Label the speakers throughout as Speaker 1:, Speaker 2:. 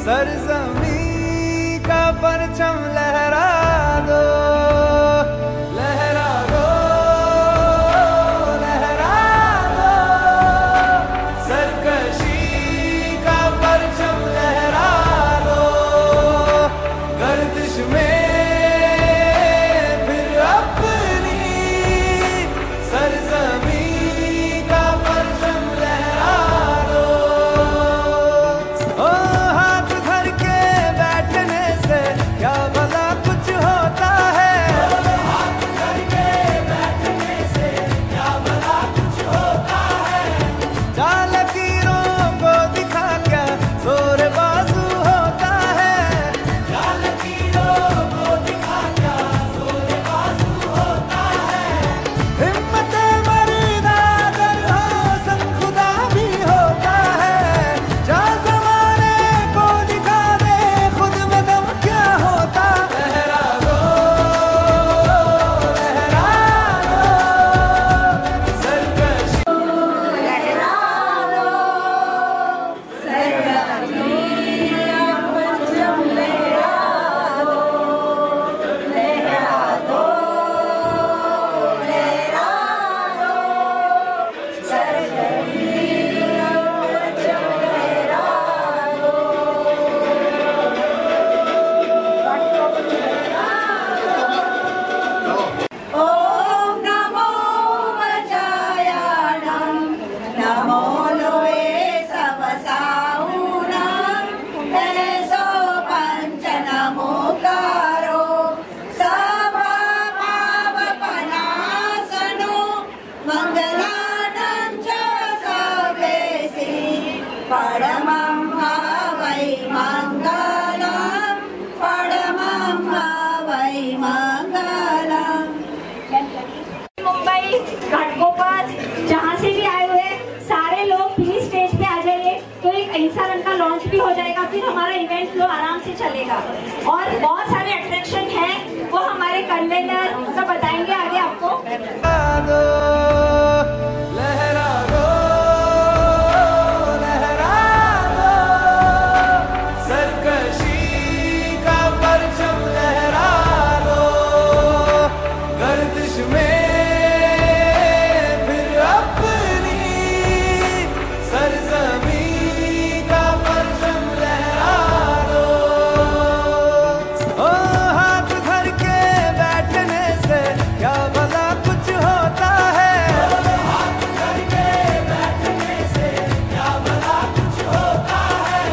Speaker 1: सरजमी का परचम लहरा दो, लहरा दो, लहरा दो, सरकशी का परचम लहरा दो, गर्दिश में फिर अपनी सरजमी का परचम लहरा दो। ओ हाथ धर के बैठने से क्या भला कुछ होता है, हाथ धर के बैठने से क्या भला कुछ होता है, जाल लकीरों को दिखा क्या जोर बाजू होता है, जाल लकीरों को दिखा क्या जोर बाजू होता है, हिम्मत मर्दा अगर हो संग खुदा भी होता है, जा ज़माने को दिखा दे खुद में दम क्या होता, लहरा दो, लहरा दो, सरकशी
Speaker 2: ओम नमो वज्रायाणं नमो लोए सवसाऊणं तेजो पंच नमोकारो सर्वपावपनाशनो मंगलानं च सर्वेसि परमं वै मंगलम् परमं वै मंगलम्।
Speaker 3: मुंबई घाटकोपर जहाँ से भी आए हुए सारे लोग प्लीज स्टेज पे आ जाइए, तो एक अहिंसा रन का लॉन्च भी हो जाएगा, फिर हमारा इवेंट फ्लो आराम से चलेगा और बहुत सारे अट्रैक्शन हैं वो हमारे कन्वेनर सब बताएंगे आगे आपको।
Speaker 1: दो, लहरा दो, लहरा दो, सरकशी का परचम लहरा दो, गर्दिश में फिर अपनी सरजमी का परचम लहरा दो। ओ हाथ धर के बैठने से क्या भला कुछ होता है, हाथ धर के बैठने से क्या भला कुछ होता है,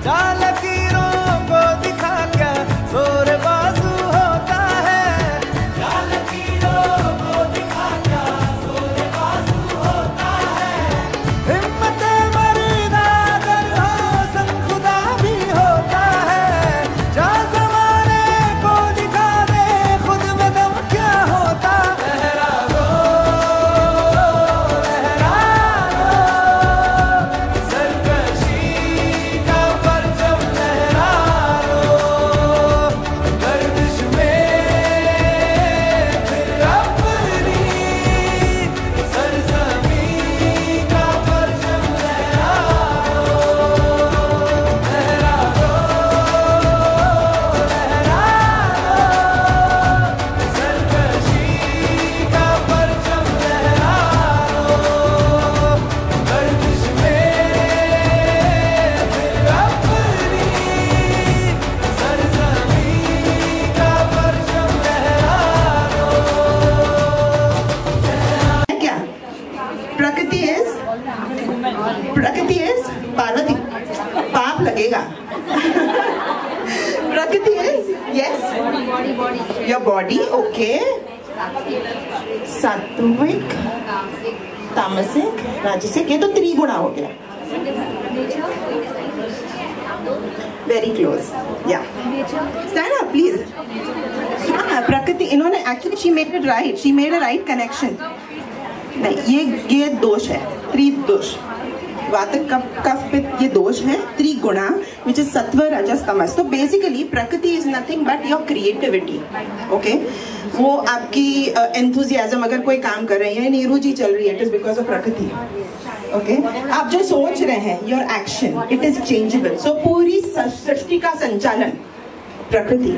Speaker 1: जाल लकीरों को दिखा क्या जोर बाजू होता है, जाल लकीरों को दिखा क्या जोर बाजू होता है, हिम्मत मर्दा अगर हो संग खुदा भी होता है, जा ज़माने को दिखा दे खुद में दम क्या होता, लहरा दो, लहरा दो, सरकशी का परचम लहरा दो, गर्दिश में फिर अपनी सरजमी का परचम लहरा दो, लहरा दो, लहरा दो, सरकशी का परचम लहरा दो, गर्दिश में फिर अपनी सरजमी का परचम लहरा दो।
Speaker 4: क्या प्रकृति इज पार्वती, पाप लगेगा। प्रकृति is yes your body, okay, सात्विक तामसिक राजसिक, ये तो त्रिगुणा हो गया, वेरी क्लोज, या स्टैंड अप प्लीज। हाँ प्रकृति, इन्होंने actually she made it right, she made a right connection. नहीं ये दोष है, त्रिदोष, वातक कफ पित्त, ये दोष है। त्रिगुणा विच इज सत्व रजस तमस। तो बेसिकली प्रकृति is nothing but your creativity, okay. वो आपकी एंथुजियाज्म, अगर कोई काम कर रही है, नीरू जी चल रही है, इट इज बिकॉज ऑफ प्रकृति। ओके आप जो सोच रहे हैं, your action it is changeable. So पूरी सृष्टि का संचालन प्रकृति.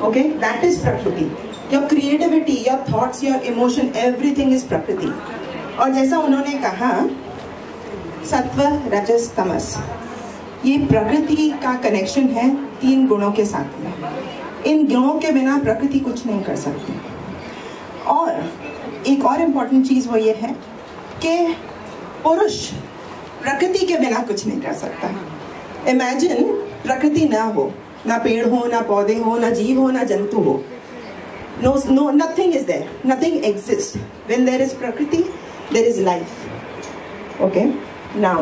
Speaker 4: ओके दैट इज प्रकृति. Your creativity, your thoughts, your emotion, everything is प्रकृति. और जैसा उन्होंने कहा सत्व रजस तमस, ये प्रकृति का कनेक्शन है 3 गुणों के साथ में. इन गुणों के बिना प्रकृति कुछ नहीं कर सकती. और एक और इम्पॉर्टेंट चीज वो ये है कि पुरुष प्रकृति के बिना कुछ नहीं कर सकता. इमेजिन प्रकृति ना हो, ना पेड़ हो, ना पौधे हो, ना जीव हो, ना जंतु हो. No, nothing is there. Nothing exists. When there is Prakriti, there is life. Okay. Now,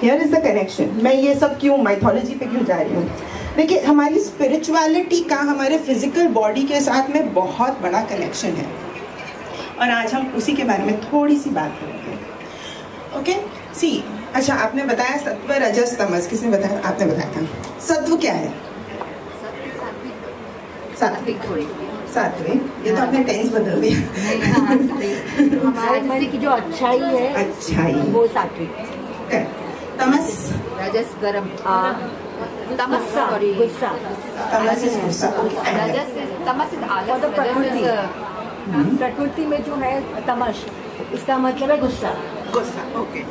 Speaker 4: here is the connection. मैं ये सब क्यों माइथोलॉजी पे क्यों जा रही हूँ? देखिए हमारी स्पिरिचुअलिटी का हमारे फिजिकल बॉडी के साथ में बहुत बड़ा कनेक्शन है. और आज हम उसी के बारे में थोड़ी सी बात करेंगे. ओके सी. अच्छा आपने बताया सत्व रजस तमस. किसने बताया? आपने बताया था. सत्व क्या है? सात्विक. सात्विक. ये तो आपने टेंस बदल दिया.
Speaker 5: हमारे मन की जो अच्छाई है,
Speaker 4: अच्छाई
Speaker 5: वो सात्विक.
Speaker 4: तमस.
Speaker 5: रजस गरम. तमस गुस्सा.
Speaker 4: तमस इज गुस्सा.
Speaker 5: तमस इज आलस. प्रकृति में जो है तमस, इसका मतलब है गुस्सा.
Speaker 4: गुस्सा. ओके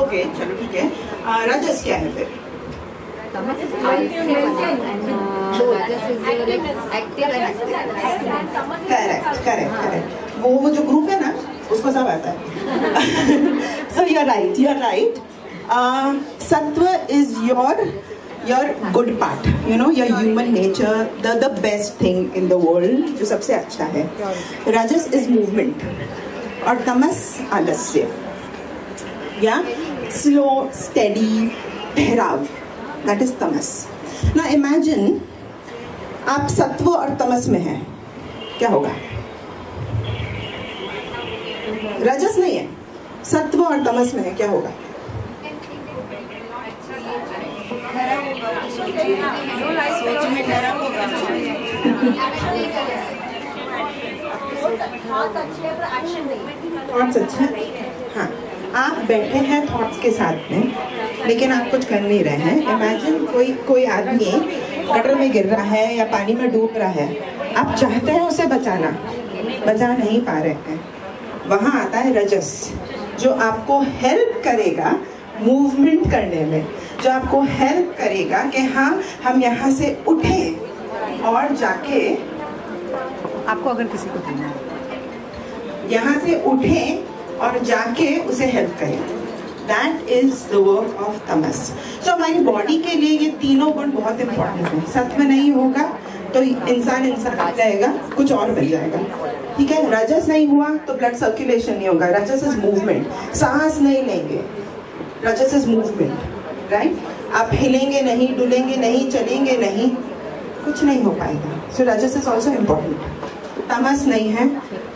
Speaker 4: ओके चलो ठीक है. रजस क्या है फिर?
Speaker 5: तमस इज
Speaker 4: करेक्ट. वो जो ग्रुप है ना उसको सब आता है. So you are right. Sattva is your good part, you know, your human nature, the best thing in the world, जो सबसे अच्छा है. रजस इज मूवमेंट और तमस आलस्य या स्लो स्टेडी ठहराव. दैट इज तमस. ना इमेजिन आप सत्व और तमस में हैं, क्या होगा? रजस नहीं है, सत्व और तमस में है, क्या होगा? थॉट्स अच्छे. हाँ आप बैठे हैं थॉट्स के साथ में, लेकिन आप कुछ कर नहीं रहे हैं. इमेजिन कोई आदमी गटर में गिर रहा है या पानी में डूब रहा है. आप चाहते हैं उसे बचाना, बचा नहीं पा रहे हैं. वहाँ आता है रजस, जो आपको हेल्प करेगा मूवमेंट करने में, जो आपको हेल्प करेगा कि हाँ हम यहाँ से उठें और जाके,
Speaker 5: आपको अगर किसी को देना है,
Speaker 4: यहाँ से उठें और जाके उसे हेल्प करें. That is the work of तमस. सो हमारी बॉडी के लिए ये तीनों गुण बहुत इंपॉर्टेंट है. सत्व नहीं होगा तो इंसान रहेगा, कुछ और बन जाएगा. ठीक है. रजस नहीं हुआ तो ब्लड सर्कुलेशन नहीं होगा. रजस इज मूवमेंट. सांस नहीं लेंगे, रजस इज मूवमेंट. राइट. आप हिलेंगे नहीं, डुलेंगे नहीं, चलेंगे नहीं, कुछ नहीं हो पाएगा. सो रजस इज ऑल्सो इम्पोर्टेंट. तमस नहीं है,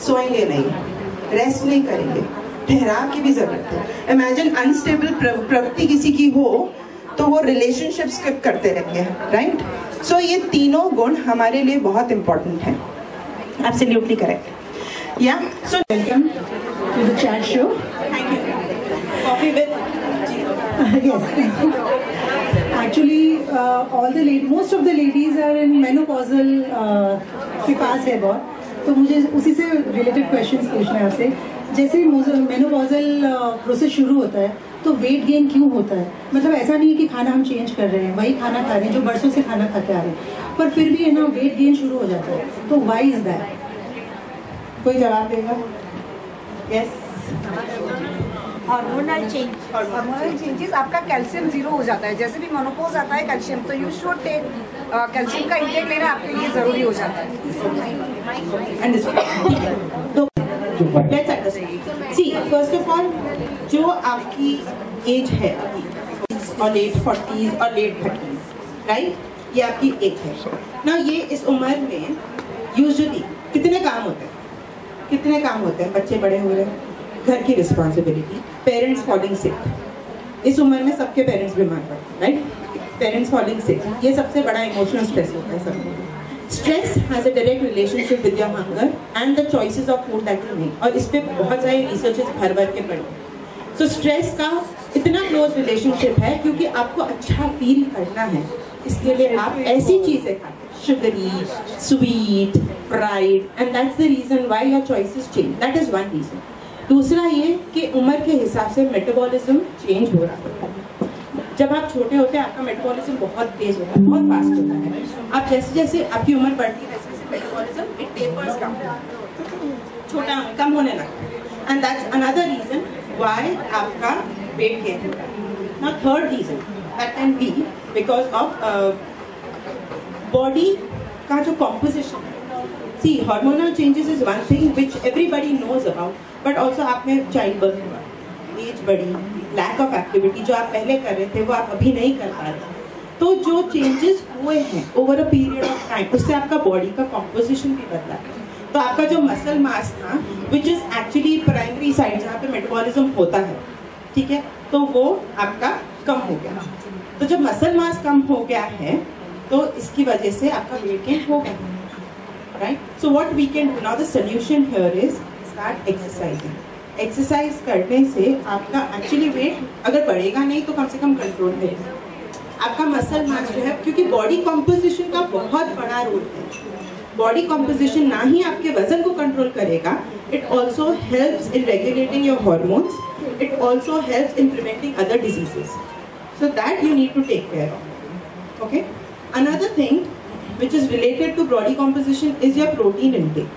Speaker 4: सोएंगे नहीं, रेस्ट नहीं करेंगे, ठहराव की भी जरूरत है. इमेजिन अनस्टेबल प्रवृत्ति किसी की हो तो वो रिलेशनशिप स्किप करते रहेंगे. राइट. सो ये तीनों गुण हमारे लिए बहुत इंपॉर्टेंट है. Absolutely correct. Yeah so welcome to the chat show. Thank you. Coffee with.
Speaker 6: Yes. Actually, most of the ladies are in menopausal के पास है बहुत. तो मुझे उसी से रिलेटेड क्वेश्चंस पूछना है आपसे. जैसे ही मेनोपॉजल प्रोसेस शुरू होता है तो वेट गेन क्यों होता है? मतलब ऐसा नहीं है कि खाना हम चेंज कर रहे हैं, वही खाना खा रहे हैं जो बरसों से खाना खाते आ रहे हैं, पर फिर भी है ना वेट गेन शुरू हो जाता है. तो व्हाई इज दैट?
Speaker 4: कोई जवाब देगा? यस.
Speaker 5: Hormonal changes. आपका कैल्शियम 0 हो जाता है. जैसे भी मेनोपॉज आता है कैल्शियम, तो यू शुड टेक कैल्शियम का इंटेक लेना आपके लिए जरूरी हो जाता है.
Speaker 4: Let's understand. See, first of all, जो आपकी एज है और लेट 40s और लेट 30s, राइट, ये आपकी एज है ना. ये इस उम्र में यूजुअली कितने काम होते हैं? बच्चे बड़े हो रहे हैं, घर की रिस्पॉन्सिबिलिटी, पेरेंट्स फॉलिंग सिक. इस उम्र में सबके पेरेंट्स बीमार पड़ते हैं. राइट. पेरेंट्स फॉलिंग सिक, ये सबसे बड़ा इमोशनल स्ट्रेस होता है सबको. Stress has a direct relationship with your hunger and the choices of food that you make. और इस पे बहुत सारे रिसर्चेस भर के पढ़े.
Speaker 7: सो स्ट्रेस का इतना क्लोज रिलेशनशिप है क्योंकि आपको अच्छा फील करना है, इसके लिए आप ऐसी चीजें खाते हैं, sugary, sweet, fried, and that's the reason why your choices change. That is one reason. दूसरा ये कि उम्र के हिसाब से मेटाबॉलिज्म चेंज हो रहा है. जब आप छोटे होते हैं आपका मेटाबॉलिज्म बहुत तेज होता है, बहुत फास्ट होता है. आप जैसे जैसे आपकी उम्र बढ़ती है वैसे वैसे मेटाबॉलिज्म इट टेपर्स डाउन, छोटा कम होने लगता है. And that's another reason why आपका वेट गेन होता है. Now third reason that can be because of body का जो कॉम्पोजिशन है. See hormonal changes is one thing which everybody knows about, but also आपने चाइल्ड बर्थ हुआ, age बढ़ी, lack of activity जो आप पहले कर रहे थे वो आप अभी नहीं कर पा रहे. तो जो चेंजेस हुए हैं over a period of time उससे आपका बॉडी का कॉम्पोजिशन भी बदला है. तो आपका जो मसल मास था which is actually primary side जहाँ पे मेटाबॉलिज्म होता है, ठीक है, तो वो आपका कम हो गया. तो जब मसल मास कम हो गया है तो इसकी वजह से आपका वेट गेन हो गया, right. So what we can do now, the solution here is start exercising. Exercise करने से आपका एक्चुअली वेट अगर बढ़ेगा नहीं तो कम से कम कंट्रोल रहेगा. आपका मसल मास जो है, क्योंकि बॉडी कॉम्पोजिशन का बहुत बड़ा रोल है. बॉडी कॉम्पोजिशन ना ही आपके वजन को कंट्रोल करेगा, it also helps in regulating your hormones, it also helps in preventing other diseases. So that you need to take care of. Okay. Another thing which is related to body composition is your protein intake.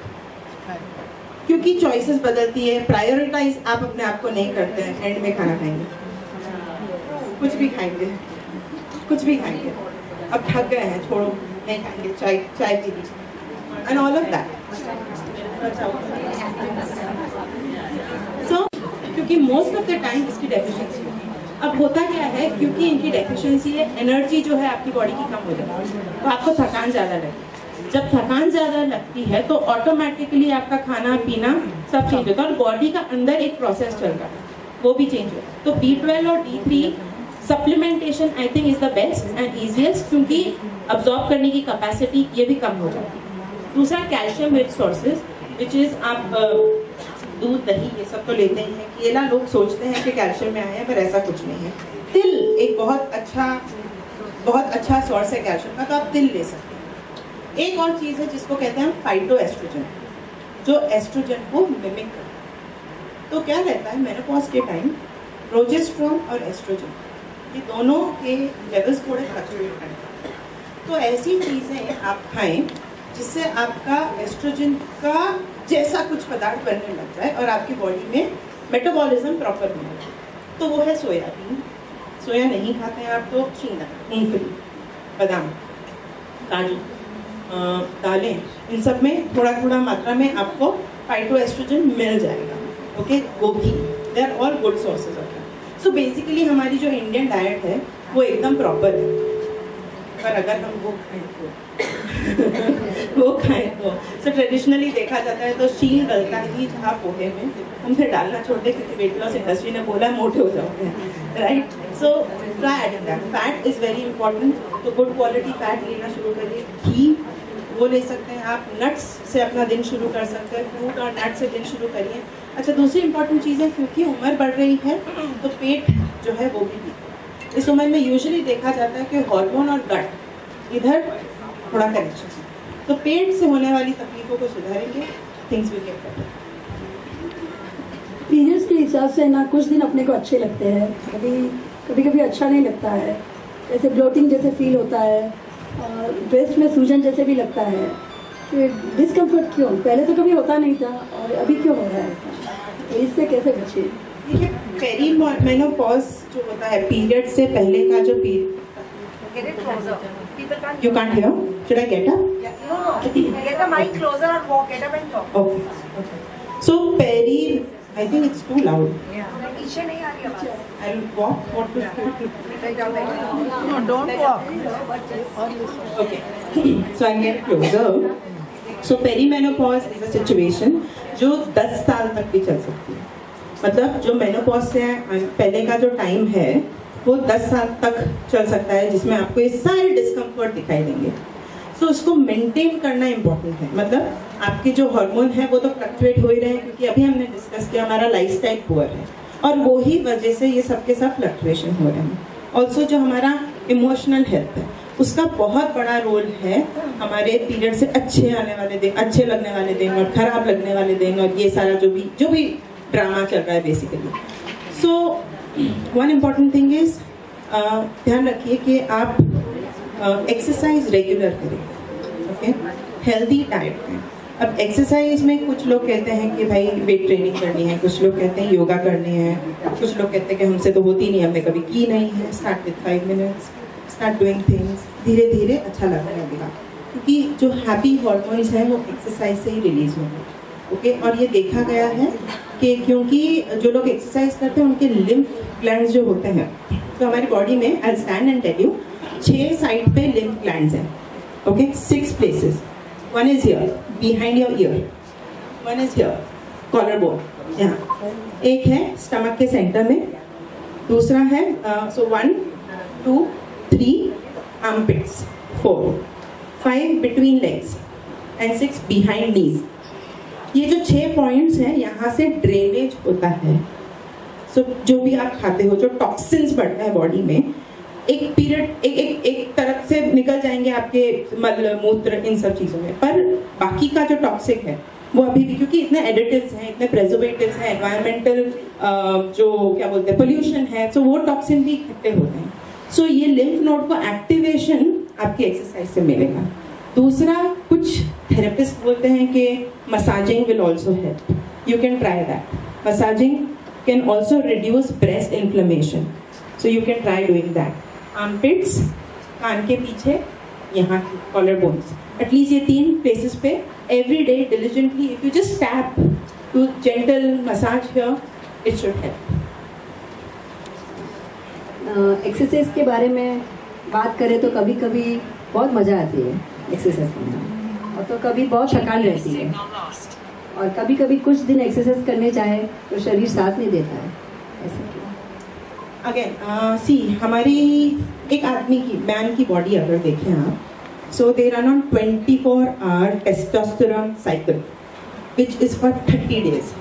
Speaker 7: क्योंकि choices बदलती है, prioritise आप अपने आप को नहीं करते हैं, एंड में खाना खाएंगे, कुछ भी खाएंगे, कुछ भी खाएंगे, अब थक गए हैं, छोड़ो नहीं खाएंगे, चाय पी लीजिए, एंड ऑल ऑफ दैट. सो क्योंकि मोस्ट ऑफ द टाइम इसकी डेफिशिएंसी होती है. अब होता क्या है, क्योंकि इनकी डेफिशिएंसी है, एनर्जी जो है आपकी बॉडी की कम हो जाती है, तो आपको थकान ज़्यादा लगती है. जब थकान ज़्यादा लगती है तो ऑटोमेटिकली आपका खाना पीना सब चेंज होता है, और बॉडी का अंदर एक प्रोसेस चल रहा है वो भी चेंज होता है. तो B12 और D3 supplementation I think is the best and easiest, क्योंकि अब्जॉर्ब करने की कैपेसिटी ये भी कम हो जाती है. दूसरा calcium rich sources which is आप दूध दही ये सब तो लेते ही हैं. केला लोग सोचते हैं कि कैल्शियम में आया है, पर ऐसा कुछ नहीं है. तिल एक बहुत अच्छा सोर्स है कैल्शियम का, तो आप तिल ले सकते हैं. एक और चीज़ है जिसको कहते हैं हम फाइटो एस्ट्रोजन, जो एस्ट्रोजन को मिमिक करता है. तो क्या रहता है, मेनोपॉज के टाइम प्रोजेस्टेरोन और एस्ट्रोजन ये दोनों के लेवल्स थोड़े फ्लक्चुएट करते हैं. तो ऐसी चीज़ें आप खाएं जिससे आपका एस्ट्रोजन का जैसा कुछ पदार्थ बनने लग जाए और आपकी बॉडी में मेटाबॉलिज्म प्रॉपर हो जाए. तो वो है सोयाबीन. सोया नहीं खाते हैं आप तो चीना, मूंगफली, बादाम, काजू, दालें, इन सब में थोड़ा थोड़ा मात्रा में आपको फाइटो एस्ट्रोजन मिल जाएगा. ओके. गोभी, they are all good sources of that. So basically हमारी जो इंडियन डाइट है वो एकदम प्रॉपर है, पर अगर हम वो खाएं तो सो ट्रेडिशनली देखा जाता है तो शील डलता ही था पोहे में, हम फिर डालना छोड़ दे क्योंकि वेट लॉस इंडस्ट्री ने बोला मोटे हो जाओगे, right. So try adding that. Fat is very important, तो गुड क्वालिटी फैट लेना शुरू करिए. घी वो ले सकते हैं आप. नट्स से अपना दिन शुरू कर सकते हैं, फ्रूट और नट्स से दिन शुरू करिए. अच्छा, दूसरी इंपॉर्टेंट चीज़ है, क्योंकि उम्र बढ़ रही है तो पेट जो है वो भी ठीक. इस उम्र में यूजुअली देखा जाता है कि हार्मोन और गट इधर थोड़ा कनेक्शन है, तो पेट से होने वाली तकलीफों को सुधारेंगे, things will get better.
Speaker 8: Periods के हिसाब से ना कुछ दिन अपने को अच्छे लगते हैं, कभी कभी अच्छा नहीं लगता है, जैसे ब्लोटिंग जैसे फील होता है और ब्रेस्ट में सूजन जैसे भी लगता है. तो डिस्कम्फर्ट क्यों, पहले तो कभी होता नहीं था और अभी क्यों हो रहा है, तो इससे कैसे बचे?
Speaker 7: देखिए, पेरी मेनोपॉज जो होता है पीरियड से पहले का जो period. You can't hear? Should I get up?
Speaker 5: No. Get the mic closer and walk. Get up and talk.
Speaker 7: Okay. So peri, I think it's too loud.
Speaker 5: पीछे नहीं आ रही आवाज.
Speaker 7: I'll walk. What to do?
Speaker 5: No, don't walk.
Speaker 7: Okay. So I'll get closer. So perimenopause is a situation जो 10 साल तक भी चल सकती है. मतलब जो मेनोपॉज से पहले का जो टाइम है वो 10 साल तक चल सकता है, जिसमें आपको ये सारे डिस्कम्फर्ट दिखाई देंगे. तो उसको मेंटेन करना इम्पोर्टेंट है. मतलब आपके जो हार्मोन है वो तो फ्लक्चुएट हो ही रहे हैं, क्योंकि अभी हमने डिस्कस किया हमारा लाइफस्टाइल पुअर है. और वही वजह से ये सब के सब फ्लक्चुएशन हो रहे हैं। ऑल्सो जो हमारा इमोशनल हेल्थ है उसका बहुत बड़ा रोल है हमारे पीरियड से अच्छे आने वाले दिन, अच्छे लगने वाले दिन और खराब लगने वाले दिन, और ये सारा जो भी ड्रामा चल रहा है basically. So one important thing is ध्यान रखिए कि आप एक्सरसाइज रेगुलर करें, ओके, हेल्दी डाइट में। अब एक्सरसाइज में कुछ लोग कहते हैं कि भाई वेट ट्रेनिंग करनी है, कुछ लोग कहते हैं योगा करनी है, कुछ लोग कहते हैं कि हमसे तो होती नहीं, हमने कभी की नहीं है। Start with 5 minutes, start doing things, धीरे धीरे अच्छा लगने लगेगा, क्योंकि जो हैप्पी हॉर्मोन्स हैं वो एक्सरसाइज से ही रिलीज होंगे, ओके। और ये देखा गया है कि क्योंकि जो लोग एक्सरसाइज करते हैं उनके लिम्फ ग्लैंड्स जो होते हैं, तो हमारी बॉडी में I stand and tell you 6 side पे लिम्फ ग्लैंड्स हैं, okay, 6 places. One is here, behind your ear. One is here, collarbone, यहाँ। एक है स्टमक के सेंटर में, दूसरा है so 1, 2, 3 armpits, 4, 5 between legs and 6 behind knees. ये जो 6 पॉइंट्स हैं यहाँ से ड्रेनेज होता है। So जो भी आप खाते हो, जो टॉक्सिन्स बढ़ते हैं बॉडी में, एक पीरियड एक तरफ से निकल जाएंगे आपके मल मूत्र इन सब चीज़ों में, पर बाकी का जो टॉक्सिक है वो अभी भी, क्योंकि इतने एडिटिव्स हैं, इतने प्रेजर्वेटिव्स हैं, एनवायरमेंटल जो क्या बोलते हैं पोल्यूशन है, तो वो टॉक्सिन भी इकट्ठे होते हैं। सो ये लिम्फ नोड को एक्टिवेशन आपकी एक्सरसाइज से मिलेगा। दूसरा, कुछ थेरेपिस्ट बोलते हैं कि massaging will also help, you can try that. Massaging can also reduce breast inflammation, so you can try doing that. Armpits, कान के पीछे, यहाँ कॉलर बोन्स, एटलीस्ट ये 3 प्लेसेस पे every day diligently if you just tap to gentle massage here, it should help.
Speaker 8: Exercise के बारे में बात करें तो कभी कभी बहुत मज़ा आती है एक्सरसाइज करना, और तो कभी बहुत थकान रहती है, और कभी कभी कुछ दिन एक्सरसाइज करने चाहे तो शरीर साथ नहीं देता है। ऐसा
Speaker 7: अगेन सी हमारी एक आदमी की, मैन की बॉडी अगर देखें आप, so they run on 24-hour testosterone cycle which is for 30 days।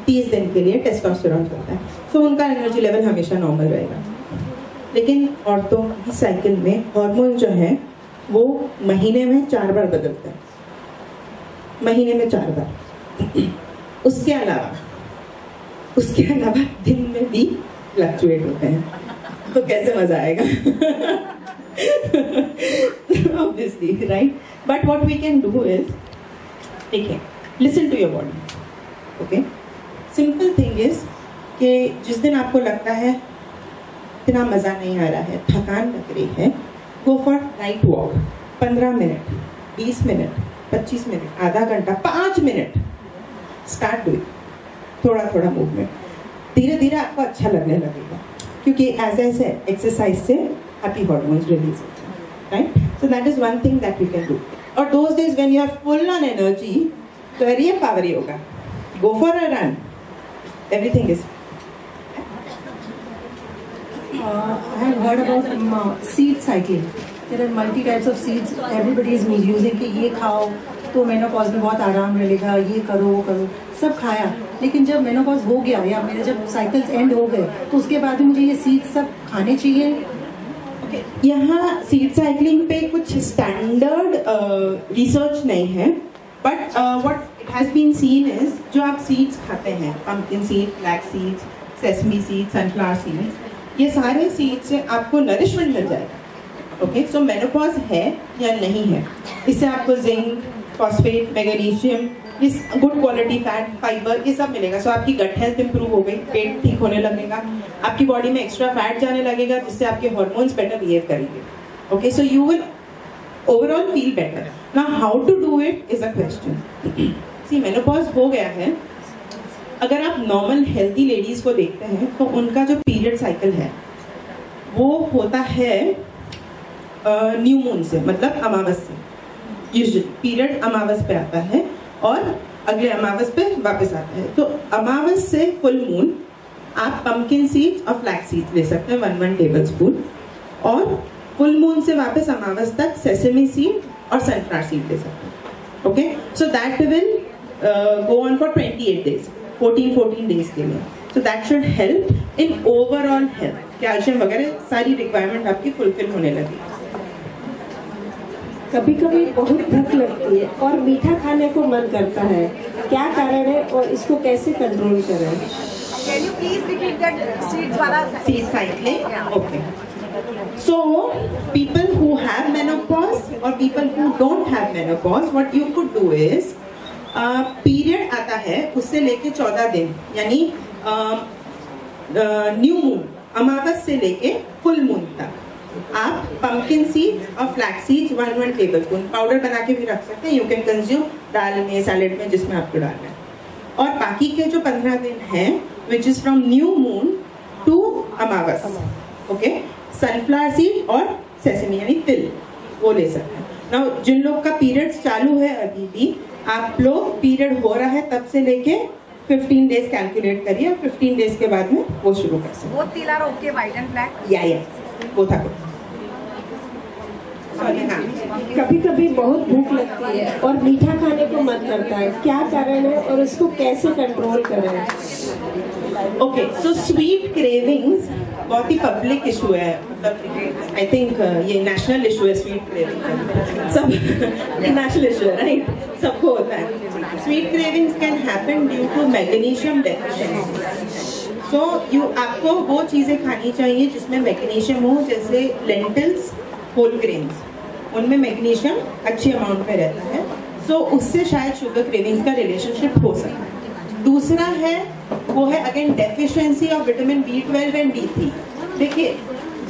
Speaker 7: 30 दिन के लिए टेस्टोस्टेरोन चलता है, सो उनका एनर्जी लेवल हमेशा नॉर्मल रहेगा। लेकिन औरतों की साइकिल में हार्मोन जो है वो महीने में 4 बार बदलता है, महीने में 4 बार। उसके अलावा दिन में भी फ्लक्चुएट होते हैं, तो कैसे मजा आएगा? Obviously, right? But what we can do is, देखिए, listen to your body, okay? Simple thing is कि जिस दिन आपको लगता है इतना मजा नहीं आ रहा है, थकान लग रही है, go for night walk, 15 minute, 20 minute, 25 minute, आधा घंटा, 5 मिनट, start doing, थोड़ा मूवमेंट, धीरे धीरे आपको अच्छा लगने लगेगा, क्योंकि एज एक्सरसाइज से हैप्पी हार्मोन्स रिलीज होते हैं, right? So that is one thing that you can do. और those days when you are full on energy, करिए power yoga, go for a run, everything is.
Speaker 6: I have heard about seed cycling. There are multi types of seeds. Everybody is using कि ये खाओ तो menopause में बहुत आराम मिलेगा, ये करो वो करो, सब खाया, लेकिन जब मेनोपॉज हो गया या मेरे जब साइकिल्स एंड हो गए तो उसके बाद मुझे ये सीड्स सब खाने चाहिए।
Speaker 7: यहाँ सीड साइकिलिंग पे कुछ स्टैंडर्ड रिसर्च नहीं है, but what it has been seen is, जो आप सीड्स खाते हैं, pumpkin seed, flax seeds, sesame seed, sunflower seed, ये सारे सीड से आपको नरिशमेंट मिल जाएगा, ओके? सो मेनोपॉज है या नहीं है, इससे आपको जिंक, फॉस्फेट, मैग्नीशियम, इस गुड क्वालिटी फैट, फाइबर, ये सब मिलेगा। सो आपकी गट हेल्थ इंप्रूव हो गई, पेट ठीक होने लगेगा, आपकी बॉडी में एक्स्ट्रा फैट जाने लगेगा, जिससे आपके हार्मोन्स बेटर बिहेव करेंगे, okay? So you will overall feel better. Now how to do it is a question. See menopause हो गया है, अगर आप नॉर्मल हेल्दी लेडीज को देखते हैं तो उनका जो पीरियड साइकिल है वो होता है न्यू मून से, मतलब अमावस से। यूजुअली पीरियड अमावस पे आता है और अगले अमावस पे वापस आता है। तो अमावस से फुल मून आप पंपकिन सीड्स और फ्लैक्स सीड्स ले सकते हैं 1 टेबल स्पून, और फुल मून से वापस अमावस तक सेसमी सीड और सनफ्लावर सीड ले सकते हैं, okay? So that will go on for 28 days, 14 days के लिए। So that should help in overall health. Calcium वगैरह सारी रिक्वायरमेंट आपकी फुलफिल होने लगी.
Speaker 9: कभी कभी बहुत भूख लगती है और मीठा खाने को मन करता है, क्या कारण है और इसको कैसे कंट्रोल करें?
Speaker 5: Can you please repeat that seeds वाला?
Speaker 7: Seed cycling. Okay. So people who have menopause or people who don't have menopause, what you could do is period आता है उससे लेके 14 दिन, यानी न्यू मून अमावस से लेके फुल मून तक आप पंपकिन सीड्स और flax seeds 1 table spoon powder बना के भी रख सकते हैं. यू कैन कंज्यूम दाल में, सैलेड में, जिसमें आपको डालना है. और बाकी के जो 15 दिन हैं which is from new moon to अमावस, ओके, सनफ्लावर सीड और सेसमी यानी तिल वो ले सकते हैं. नाउ जिन लोग का पीरियड्स चालू है अभी भी, आप लोग पीरियड हो रहा है तब से लेके 15 डेज कैलकुलेट करिए, 15 डेज के बाद में वो शुरू कर सकते हैं.
Speaker 5: Both तिल are okay, white and black?
Speaker 7: Yeah, वो था.
Speaker 9: कभी कभी बहुत भूख लगती है और मीठा खाने को मन करता है, क्या कारण है और उसको कैसे कंट्रोल करें?
Speaker 7: ओके, सो स्वीट क्रेविंग्स बहुत ही पब्लिक इशू है. मतलब आई थिंक ये नेशनल इशू है. स्वीट क्रेविंग सब नेशनल इशू है, राइट? सबको होता है. Sweet cravings can happen due to magnesium deficiency. So आपको वो चीज़ें खानी चाहिए जिसमें मैग्नीशियम हो, जैसे लेंटिल्स, होल ग्रेन्स, उनमें मैग्नीशियम अच्छी अमाउंट में रहता है. सो उससे शायद शुगर क्रेविंग्स का रिलेशनशिप हो सकता है. दूसरा है वो है again deficiency of vitamin B12 and D3. देखिए,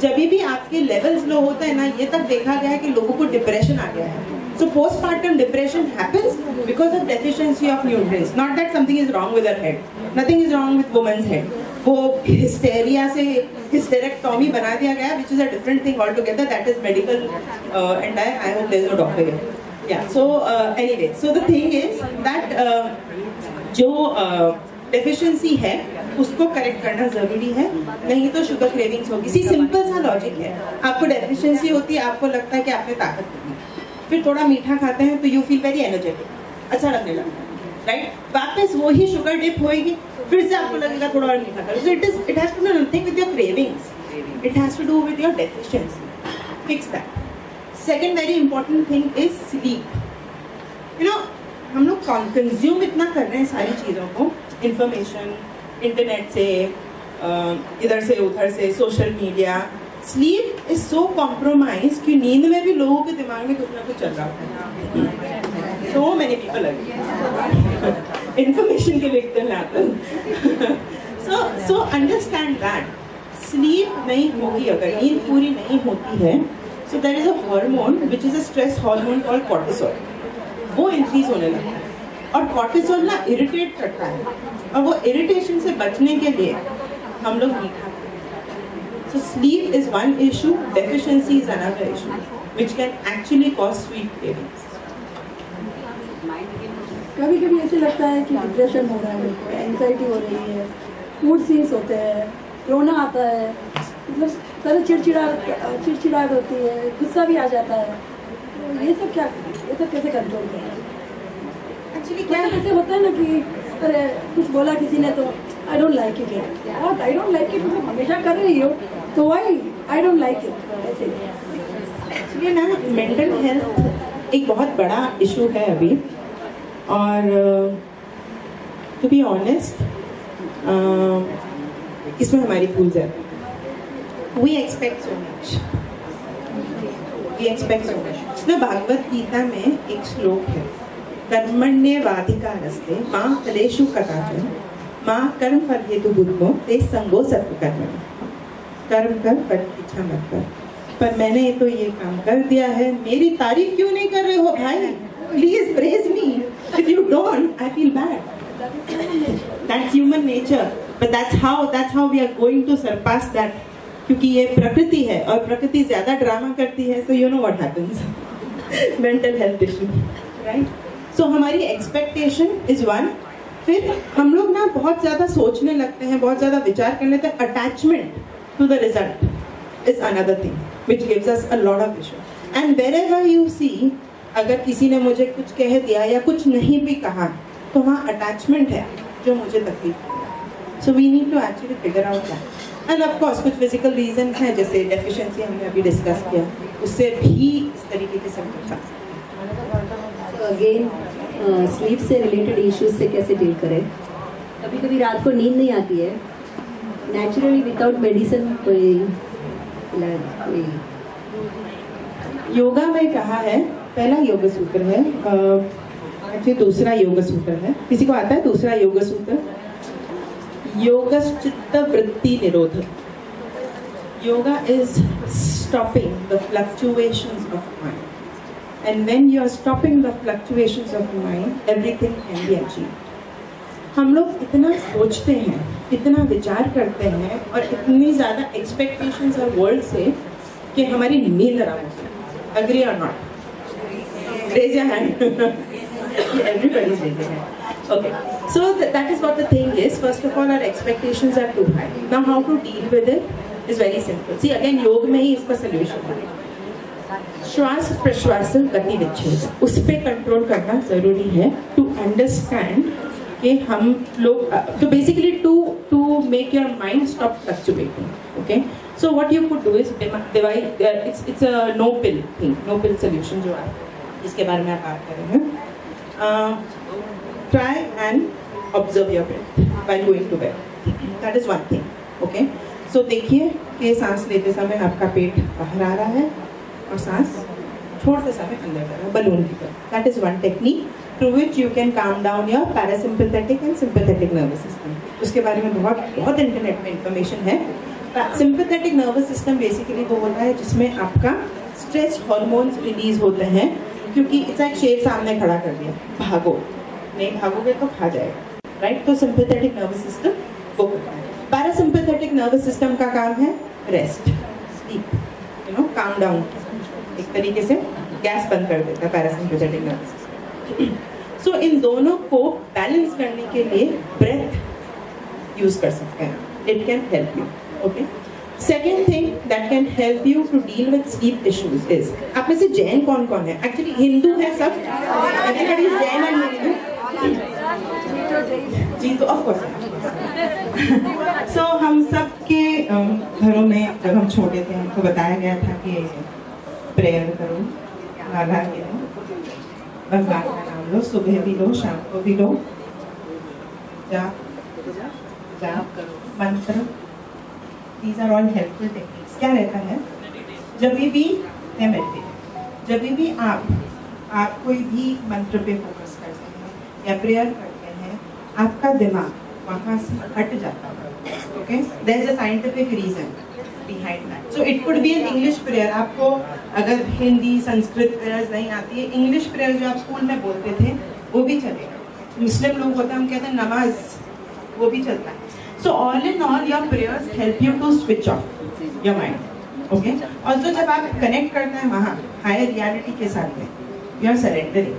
Speaker 7: जब भी आपके लेवल्स लो होते हैं ना, ये तक देखा गया है कि लोगों को डिप्रेशन आ गया है. So postpartum depression happens because of deficiency of nutrients. Not that something is wrong with her head. Nothing is wrong with woman's head. वो hysteria से hysterectomy बना दिया गया, which is a different thing altogether. That is medical, and I hope there is no doctor here. Yeah. So anyway, so the thing is that जो deficiency है उसको correct करना जरूरी है, नहीं तो शुगर क्रेविंग्स होगी. सी सिंपल सा लॉजिक है. आपको डेफिशिएंसी होती है, आपको लगता है कि आपने ताकत नहीं, फिर थोड़ा मीठा खाते हैं तो यू फील वेरी एनर्जेटिक, अच्छा लगने लगता है, राइट? वापस वही शुगर डिप होएगी, फिर से आपको लगेगा थोड़ा और मीठा करो. So it has to do nothing with your cravings, it has to do with your deficiency. Fix that. Second very important thing is sleep. You know, हम लोग कंज्यूम इतना कर रहे हैं सारी चीज़ों को, इंफॉर्मेशन इंटरनेट से, इधर से उधर से, social media. Sleep is so compromise कि नींद में भी लोगों के दिमाग में कुछ ना कुछ चल रहा होता है. सो मेनी पीपल इंफॉर्मेशन के विक्टिम हैं. सो अंडरस्टैंड दैट स्लीप नहीं होगी, अगर नींद पूरी नहीं होती है, so there is a hormone which is a stress hormone called cortisol. वो इंक्रीज होने लगता है और कॉर्टिसोल ना इरिटेट करता है, और वो इरिटेशन से बचने के लिए हम लोग मीठा. So sleep is one issue, deficiency is another issue, which can actually cause sweet cravings.
Speaker 8: कभी कभी ऐसे लगता है कि डिप्रेशन हो रहा है, एंजाइटी हो रही है, मूड स्विंग्स होते हैं, रोना आता है, मतलब तरह चिड़चिड़ाहट होती है, गुस्सा भी आ जाता है. तो ये सब कैसे कंट्रोल करें? एक्चुअली क्या ऐसे होता है ना कि अरे कुछ बोला किसी ने तो आई डोंट लाइक इट. और आई डोंट लाइक इट मतलब हमेशा कर रही हो तो why I don't like it. ऐसे
Speaker 7: एक्चुअली ना मेंटल हेल्थ एक बहुत बड़ा इशू है अभी, और टू बी ऑनेस्ट इसमें हमारी भूल जाती है. We expect so much. ना भागवत गीता में एक श्लोक है, कर्मण्येवाधिकारस्ते मां फलेषु कदाचन मां कर्म फल हेतु बुद्धो ते संगो सत्व कर्म. कर्म कर, फल की इच्छा मत कर. पर मैंने तो ये काम कर दिया है, मेरी तारीफ क्यों नहीं कर रहे हो भाई? Please praise me. If you don't, I feel bad. That's human nature, but that's how we are going to surpass that. क्योंकि ये प्रकृति है और प्रकृति ज्यादा ड्रामा करती है. So you know what happens. Mental health issue, right? So हमारी एक्सपेक्टेशन इज वन. फिर हम लोग ना बहुत ज्यादा सोचने लगते हैं, बहुत ज्यादा विचार करने लगते हैं. Attachment to the result is another thing which gives us a lot of issue. And wherever you see, अगर किसी ने मुझे कुछ कह दिया या कुछ नहीं भी कहा, तो वहाँ अटैचमेंट है जो मुझे तकलीफ. So we need to actually figure out that. And of course कुछ physical reason है, जैसे deficiency हमने अभी discuss किया, उससे भी इस तरीके के symptoms आ सकते हैं।
Speaker 8: अगेन स्लीप से रिलेटेड इश्यूज से कैसे डील करें? कभी कभी रात को नींद नहीं आती है, नेचुरली विदाउट मेडिसिन कोई इलाज कोई?
Speaker 7: योगा में कहा है, पहला योग सूत्र है, एक्चुअली दूसरा योग सूत्र है, किसी को आता है दूसरा योग सूत्र? योगश्चित्त वृत्ति निरोध। Yoga is stopping the fluctuations of mind, and when you are stopping the fluctuations of mind, everything can be achieved. हम लोग इतना सोचते हैं, इतना विचार करते हैं और इतनी ज़्यादा एक्सपेक्टेशंस और वर्ल्ड से कि हमारी नींद आराम होती है। Agree or not? Raise your hand. Everybody is raising hand. Okay. So that is what the thing is. First of all, our expectations are too high. Now, how to deal with it is very simple. See, again, योग में ही इसका solution है। श्वास प्रश्वास गति विच्छेद, उस पे कंट्रोल करना जरूरी है to understand कि हम लोग, तो basically to make your mind stop fluctuating. Okay. So what you could do is divide. It's a no pill thing, no pill solution जो है, इसके बारे में आप बात कर रहे हैं। Try and observe your breath while going to bed. That is one thing. Okay. So देखिए कि सांस लेते समय आपका पेट बाहर आ रहा है और सांस छोड़ते समय अंदर जा रहा है, बलून की तरह. That is one technique through which you can calm down your parasympathetic and sympathetic nervous system. उसके बारे में बहुत इंटरनेट में इंफॉर्मेशन है. सिंपैथेटिक नर्वस सिस्टम बेसिकली वो होता है जिसमें आपका स्ट्रेस हार्मोन्स रिलीज होते हैं, क्योंकि इट्स एक शेर सामने खड़ा कर दिया, भागो, नहीं भागोगे तो खा जाएगा, राइट? तो सिंपैथेटिक नर्वस सिस्टम वो होता है. पैरासिम्पैथेटिक नर्वस सिस्टम का काम है rest, sleep, you no, calm down, एक तरीके से गैस बंद कर देता है पैरासिम्पैथेटिक नर्वस सिस्टम. सो इन दोनों को बैलेंस करने के लिए ब्रेथ यूज कर सकते हैं. It can help you. Okay. Second thing that can help you to deal with sleep issues is, आप में से जैन कौन कौन है? Actually हिंदू है सब. Everybody is Jain and Hindu. जी तो of course. So हम सब के घरों में जब हम छोटे थे हमको बताया गया था कि प्रेयर करो, माला लो, भगवान का नाम लो, सुबह भी लो, शाम को भी लो, जाप करो, मंत्र. These are all helpful techniques. क्या रहता है? जब भी जब भी आप कोई भी मंत्र पे फोकस करते हैं या प्रेयर करते हैं, आपका दिमाग वहाँ से हट जाता है. Okay? There is a scientific reason behind that. So it could be an English prayer. आपको अगर हिंदी संस्कृत प्रेयर्स नहीं आती है, इंग्लिश प्रेयर जो आप स्कूल में बोलते थे वो भी चलेगा. मुस्लिम लोग होते हैं, हम कहते हैं नमाज, वो भी चलता है. So all in all, your prayers help you to switch off your mind. Okay? Also जब आप connect करते हैं वहाँ higher reality के साथ में, you are surrendering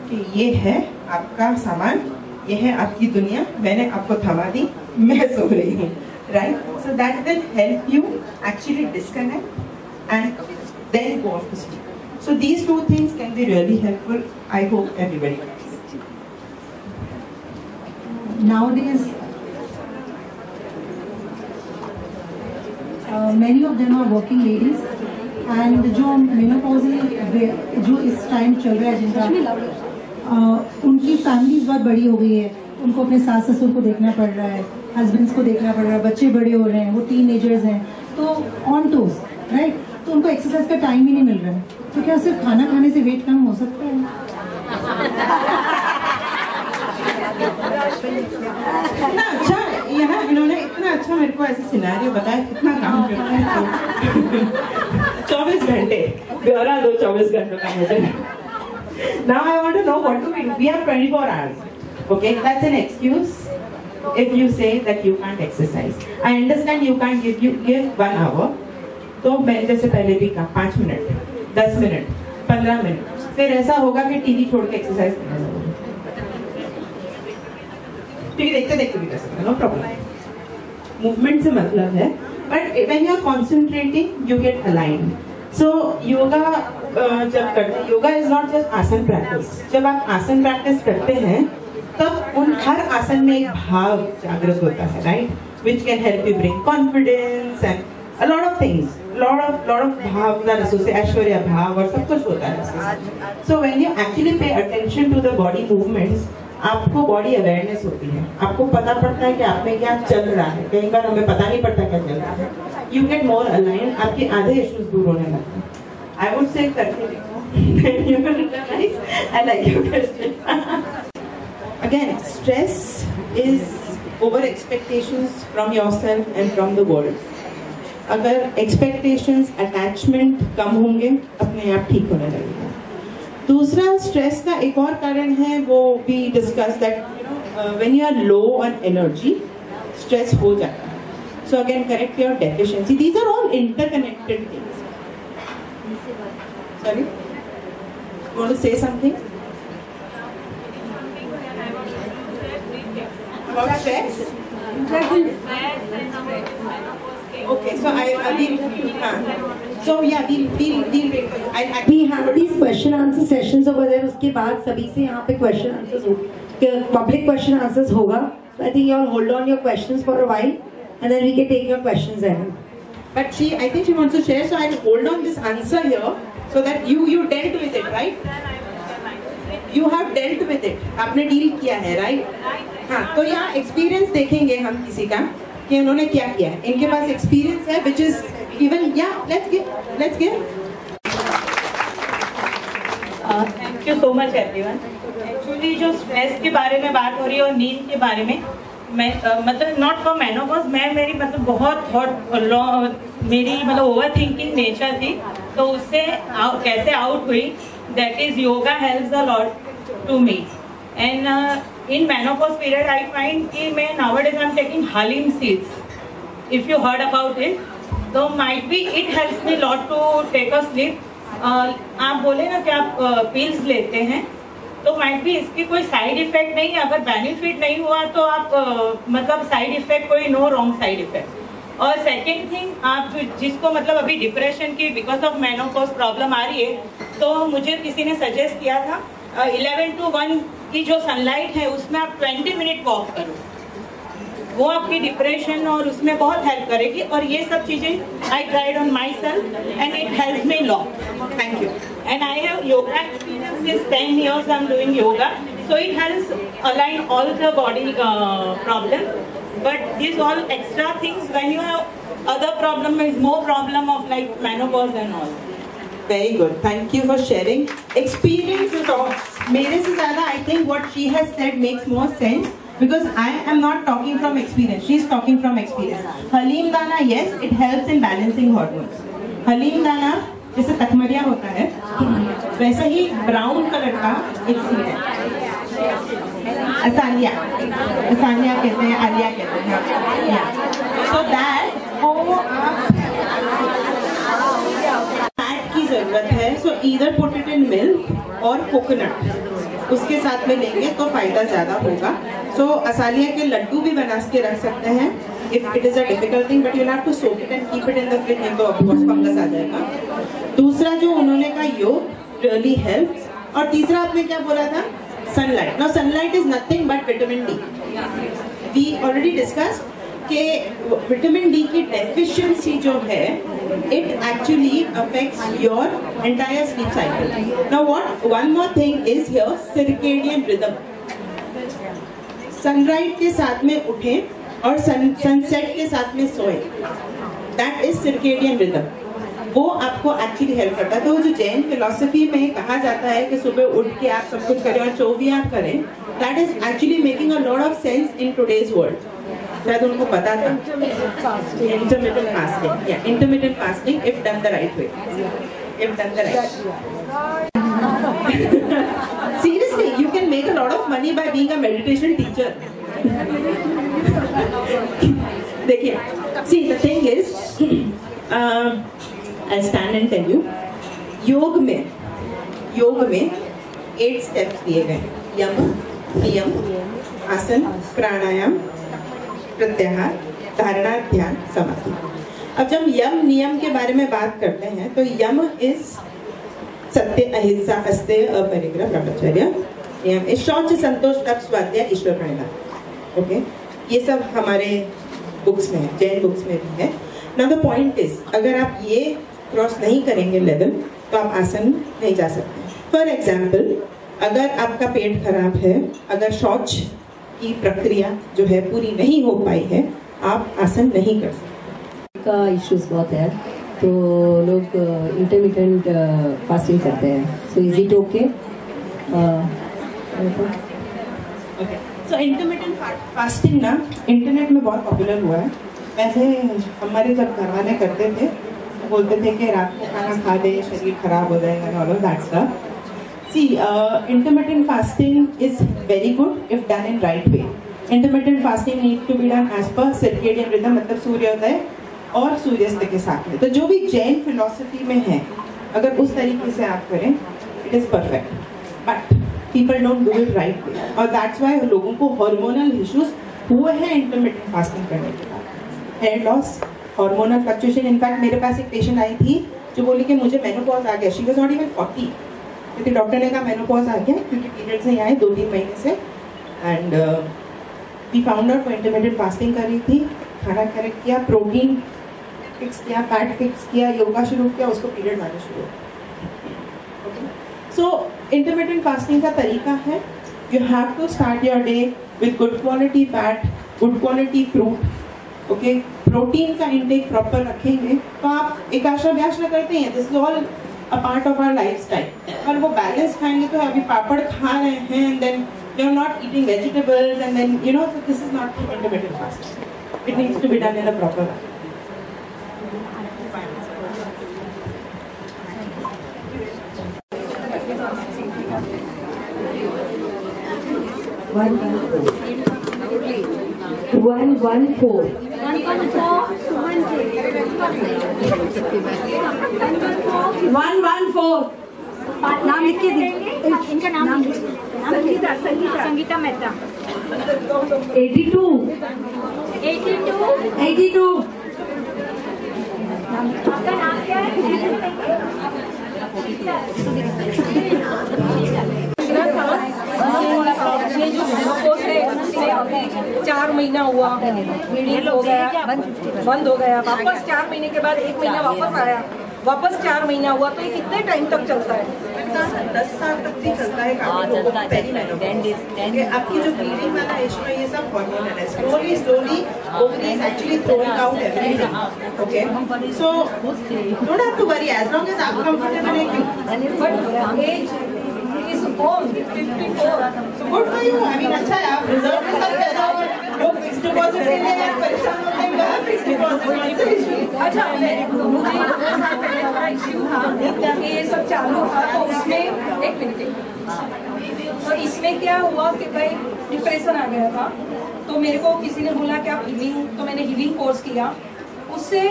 Speaker 7: कि ये है आपका सामान, ये है आपकी दुनिया, मैंने आपको थमा दी, मैं सो रही हूँ, right? So that will help you actually disconnect and then go off to sleep. So these two things can be really helpful. I hope everybody does.
Speaker 6: Nowadays, many of them are working ladies, and जो menopausal जो इस time चल रहा है जिनका, उनकी families बहुत बड़ी हो गई है, उनको अपने सास ससुर को देखना पड़ रहा है, हस्बैंड्स को देखना पड़ रहा है, बच्चे बड़े हो रहे हैं, वो टीनेजर्स हैं, तो ऑन टोज, राइट? तो उनको एक्सरसाइज का टाइम ही नहीं मिल रहा है. तो क्या सिर्फ खाना खाने से वेट कम हो सकता है?
Speaker 7: ना अच्छा, यहाँ इन्होंने इतना अच्छा मेरे को ऐसे सिनेरियो बताया, कितना काम करता है. 24 घंटे ब्यौरा दो 24 घंटों का मुझे. Now I want to know what do we do. We have 24 hours. Okay, that's an excuse if you say that you can't exercise. I understand you can't give 1 hour. तो मैंने जैसे पहले भी कहा 5 मिनट, 10 मिनट, 15 मिनट, फिर ऐसा होगा कि टीवी छोड़ के एक्सरसाइज करना होगा. टीवी देखते देखते भी कर सकते हैं, नो प्रॉब्लम. मूवमेंट से मतलब है, but when you are concentrating you get aligned. So yoga जब करते हैं, yoga is not just asana practice. जब आप आसन प्रैक्टिस करते हैं तब उन हर आसन में एक भाव जागृत होता है, right, which can help you bring confidence and a lot of things, lot of भाव are associated, ऐश्वर्या भाव और सब कुछ होता है। So when you actually pay attention to the body movements, आपको बॉडी अवेयरनेस होती है, आपको पता पड़ता है कि आप में क्या चल रहा है। कई बार हमें पता नहीं पड़ता क्या चल रहा है। You get more aligned, आपके आधे इश्यूज दूर होने लगते हैं। I would say करके देखो। You will realize I like your question. Again, stress is over expectations from yourself and from the world. अगर expectations, attachment कम होंगे, अपने आप ठीक होने लगेगा। दूसरा स्ट्रेस का एक और कारण है, वो भी discuss that when you are low on energy stress हो जाता है। So again correct your deficiency, these are all interconnected things. Sorry, you want to say something about stress? Okay, so I will. So yeah, we'll wait for you.
Speaker 10: We have these question answer sessions over there. उसके बाद सभी से यहाँ पे question answers होगा, public question answers होगा. So I think you all hold on your questions for a while, and then we can take your questions then.
Speaker 7: But I think she wants to share, so I'll hold on this answer here, so that you dealt with it, right? You have dealt with it. आपने deal किया है, right? हाँ, तो यहाँ experience देखेंगे हम किसी का कि उन्होंने क्या किया है। इनके पास एक्सपीरियंस है which is even let's give
Speaker 11: thank you so much everyone. Actually जो स्ट्रेस के बारे में बात हो रही है और नींद के बारे में, मैं मतलब नॉट फॉर मेनोपॉज, मेरी मतलब बहुत मेरी मतलब ओवर थिंकिंग नेचर थी, तो उससे कैसे आउट हुई, that is yoga helps a lot to me. And in menopause period I find कि मैं nowadays I'm taking Halim seeds, if you heard about it, so might be it helps me lot to take a sleep. आप बोले ना कि आप pills लेते हैं, तो might be इसकी कोई साइड इफेक्ट नहीं है। अगर बेनिफिट नहीं हुआ तो आप मतलब साइड इफेक्ट कोई नो रॉन्ग साइड इफेक्ट। और सेकेंड थिंग, आप जिसको मतलब अभी डिप्रेशन की बिकॉज ऑफ मेनोपॉज प्रॉब्लम आ रही है, तो मुझे किसी ने सजेस्ट किया था 11 to 1 की जो सनलाइट है उसमें आप 20 मिनट वॉक करो, वो आपकी डिप्रेशन और उसमें बहुत हेल्प करेगी। और ये सब चीजें I tried on my self and it help me lot. Thank you. And I have yoga experience since 10 years I am doing yoga, so it helps align all the body problem, but this all extra things when you have other problem is more problem of like menopause and all.
Speaker 7: Very good. Thank you for sharing. Experience talks. मेरे से ज़्यादा I think what she has said makes more sense because I am not talking from experience. She is talking from experience. Haleem दाना, yes, it helps in balancing hormones. Haleem दाना जैसे तखमरिया होता है, वैसा ही brown colour का एक सीड है, असालिया कहते हैं, आलिया कहते हैं। So that वो आप की जरूरत है, सो either put it in milk और कोकोनट, उसके साथ में लेंगे तो फायदा ज्यादा होगा। सो असालिया के लड्डू भी बना के रख सकते हैं if it is a difficult thing, but you have to soak it and keep it in the fridge, नहीं तो ऑफ कोर्स फंगस आ जाएगा। दूसरा जो उन्होंने कहा योग रियली हेल्प्स, और तीसरा आपने क्या बोला था, sunlight. Now sunlight is nothing but vitamin D. We already discuss कि विटामिन डी की डेफिशिएंसी जो है it actually affects your entire sleep cycle. Now one more thing is here, circadian rhythm. Sunrise के साथ में उठें और सनसेट के साथ में सोएं, that is circadian rhythm. वो आपको एक्चुअली हेल्प करता है। तो जो जैन फिलोसफी में कहा जाता है कि सुबह उठ के आप सब कुछ करें और जो भी आप करें, that is actually making a lot of sense in today's world. शायद उनको पता था intermittent fasting, yeah, intermittent fasting if done the right way, if done the right way. Seriously, you can make a lot of money by being a meditation teacher. देखिए, see the thing is, I'll stand and tell you, योग में 8 steps दिए गए, यम, नियम, आसन, प्राणायाम, प्रत्याहार, धारणा, ध्यान, समाधि। अब जब यम नियम के बारे में बात करते हैं तो यम इज सत्य, अहिंसा, अस्तेय, अपरिग्रह, ब्रह्मचर्य नियम, शौच संतोष तप स्वाध्याय ईश्वर प्रणिधान. ओके, ये सब हमारे बुक्स में है, जैन बुक्स में भी है. नाउ द पॉइंट इज, अगर आप ये क्रॉस नहीं करेंगे लेवल तो आप आसन नहीं जा सकते. फॉर एग्जाम्पल, अगर आपका पेट खराब है, अगर शौच की प्रक्रिया जो है पूरी नहीं हो पाई है, आप आसन नहीं कर सकते.
Speaker 12: का इश्यूज बहुत है, तो लोग इंटरमिटेंट फास्टिंग करते हैं. So is it okay?
Speaker 7: So intermittent fasting ना इंटरनेट में बहुत पॉपुलर हुआ है. वैसे हमारे जब घर वाले करते थे तो बोलते थे कि रात को खाना खा दे, शरीर खराब हो जाएगा, all of that stuff. See, intermittent fasting is very good if done in right way. Intermittent fasting need to be done as per circadian rhythm, मतलब सूर्योदय और सूर्यास्त के साथ में. तो जो भी जैन फिलॉसफी में है, अगर उस तरीके से आप करें, it is perfect. But people don't do it right way, और दैट्स वाई लोगों को हार्मोनल इश्यूज हुए हैं इंटरमिटेंट फास्टिंग करने के बाद. Hair loss, hormonal fluctuation. In fact मेरे पास एक पेशेंट आई थी जो बोली कि मुझे मेनोपॉज आ गया. शी वाज नॉट इवन 40, क्योंकि डॉक्टर ने कहा मेनोपॉज आ गया क्योंकि पीरियड्स नहीं आए 2-3 महीने से. एंड वी फाउंड आउट वो इंटरमिटेंट फास्टिंग कर रही थी. खाना करेक्ट किया, प्रोटीन फिक्स किया, फैट फिक्स किया, योगा शुरू किया, उसको पीरियड आने शुरू हो. सो इंटरमिटेंट फास्टिंग का तरीका है, you have to start your day with good quality fat, good quality fruit. Okay, protein का इंटेक प्रॉपर रखेंगे तो आप एकाशा व्याशा करते हैं. This is all a part of our lifestyle. और वो बैलेंस खाएंगे तो अभी पापड़ खा रहे हैं and then you are not eating vegetables and then you know this is not intermittent fasting. It needs to be done in a proper way.
Speaker 3: नाम लिख के इनका नाम संगीता मेहता.
Speaker 10: 82
Speaker 3: आपका नाम क्या है?
Speaker 13: ये जो मेनोपॉज है उससे 4 महीना हुआ, ब्लीडिंग हो गया, बंद हो गया, वापस 4 महीने के बाद 1 महीना वापस आया, वापस 4 महीना हुआ. तो ये कितने टाइम तक चलता है?
Speaker 7: 10 साल तक भी चलता है. आपकी जो ब्लीडिंग वाला इशू है ये सब हार्मोनल है. Slowly ovaries actually throwing out everything. Okay, so don't have to worry as long as आप कंफर्टेबल है.
Speaker 13: But age is on 54.
Speaker 7: So good for you. I mean अच्छा है, आप रिजर्व के साथ कर रहे हो. लोग फिक्स्ड डिपॉजिट के लिए परेशान होते हैं, मैं फिक्स्ड डिपॉजिट.
Speaker 13: अच्छा, मुझे 2 साल पहले थोड़ा इश्यू था कि ये सब चालू था, तो उसमें 1 मिनट, तो इसमें क्या हुआ कि भाई डिप्रेशन आ गया था. तो मेरे को किसी ने बोला कि आप हीलिंग, तो मैंने हीलिंग कोर्स किया. उससे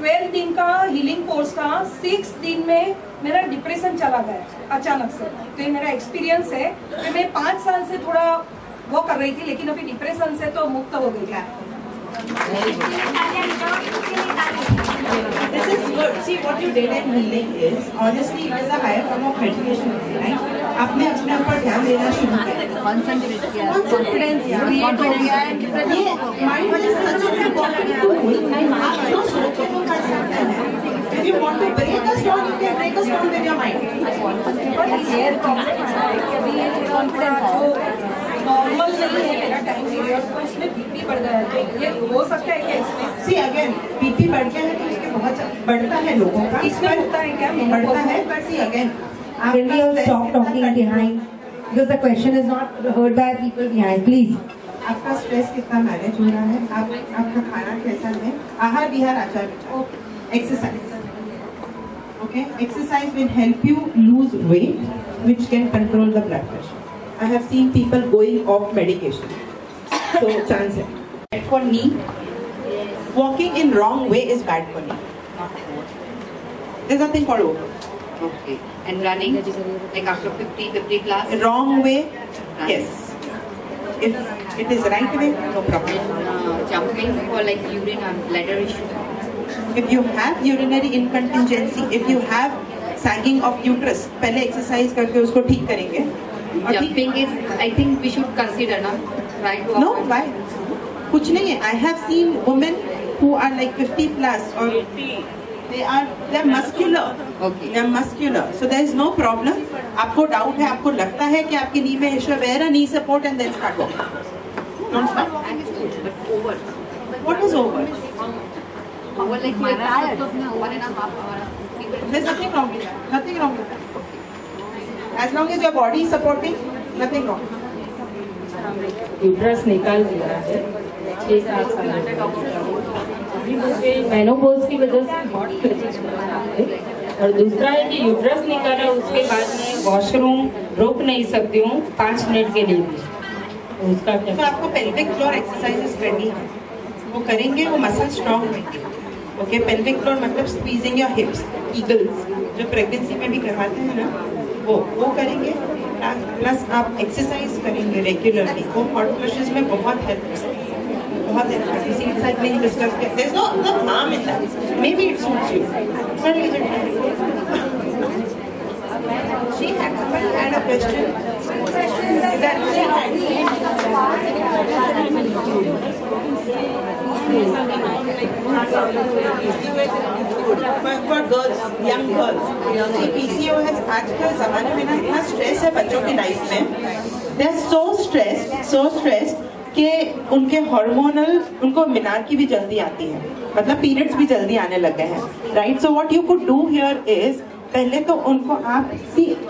Speaker 13: 12 दिन का हीलिंग कोर्स था. 6 दिन में मेरा डिप्रेशन चला गया अचानक से. तो ये मेरा एक्सपीरियंस है कि मैं 5 साल से थोड़ा वो कर रही थी, लेकिन अभी डिप्रेशन से तो मुक्त हो गई है.
Speaker 7: This is good. See, what you did in healing is, honestly, it is a higher form of meditation, right? आपने अपने ऊपर ध्यान देना शुरू किया, कॉन्सेंट्रेट किया, कॉन्फिडेंस क्रिएट हो गया. ये mind is such an important tool. आप जो सोचो वो कर सकते हैं. If you want to break a stone, you can break a stone with your mind.
Speaker 13: Normal नहीं है मेरा टाइम पीरियड, तो इसमें बीपी बढ़ गया है. ये हो सकता है क्या इसमें?
Speaker 7: See again, बीपी बढ़ गया है तो इसके बहुत बढ़ता है लोगों का.
Speaker 13: इसमें होता है क्या?
Speaker 7: बढ़ता है, but see again,
Speaker 10: Can we all stop talking behind? Because the question is not heard by people behind. Please.
Speaker 7: आपका स्ट्रेस कितना मैनेज हो रहा है, आपका खाना कैसा है, आहार विहार आचार विचार, exercise. Okay, exercise will help you lose weight, which can control the blood pressure. I have seen people going off medication. So chance है. For knee, walking in wrong way is bad for knee. There's nothing called over.
Speaker 14: Okay. And running, like after 50 class?
Speaker 7: Wrong way, yes. If it is right way, no problem.
Speaker 14: Jumping for like urine and bladder issue?
Speaker 7: If you have urinary incontinency, if you have sagging of uterus, पहले exercise करके उसको ठीक करेंगे.
Speaker 14: Jumping is, I think we should consider, na? Try to.
Speaker 7: No, why? कुछ नहीं है. I have seen women who are like 50 plus or they're muscular.
Speaker 14: Okay.
Speaker 7: They're muscular. So there is no problem. आपको doubt है, आपको लगता है कि आपकी knee में issue है, wear a knee support and then start walking. Don't start.
Speaker 14: But over.
Speaker 7: What is over?
Speaker 14: Over like Maharashtra, 1.5 hours.
Speaker 7: There's nothing wrong with that. Nothing wrong with that. As long as your body is supporting, nothing wrong.
Speaker 11: Uterus निकाल दिया है 6-7 साल अभी मुझे menopause की वजह से बहुत है और दूसरा है कि यूट्रस निकाला उसके बाद मैं वॉशरूम रोक नहीं सकती हूँ 5 मिनट के लिए भी. तो उसका क्या?
Speaker 7: तो आपको पेल्विक फ्लोर एक्सरसाइजेस करनी है, वो करेंगे, वो मसल स्ट्रॉन्ग होंगे. ओके, पेल्विक फ्लोर मतलब स्क्वीजिंग योर हिप्स, ईगल्स जो प्रेगनेंसी में भी करवाते हैं ना, वो करेंगे. प्लस आप एक्सरसाइज करेंगे रेगुलरली, वो हॉट फ्लशेस में बहुत हेल्प करती है, बहुत हेल्प करती है. सीट साइक्लिंग डिस्कस करते हैं. There is no harm in that. Maybe it suits you. She had somebody had a question that she for girls, young girls. See, PCOS आज के ज़माने में ना इतना स्ट्रेस है बच्चों की लाइफ में. They are so stressed कि उनके हार्मोनल, उनको मिनार्की भी जल्दी आती है, मतलब पीरियड्स भी जल्दी आने लगे हैं. Right, so what you could do here is, पहले तो उनको आप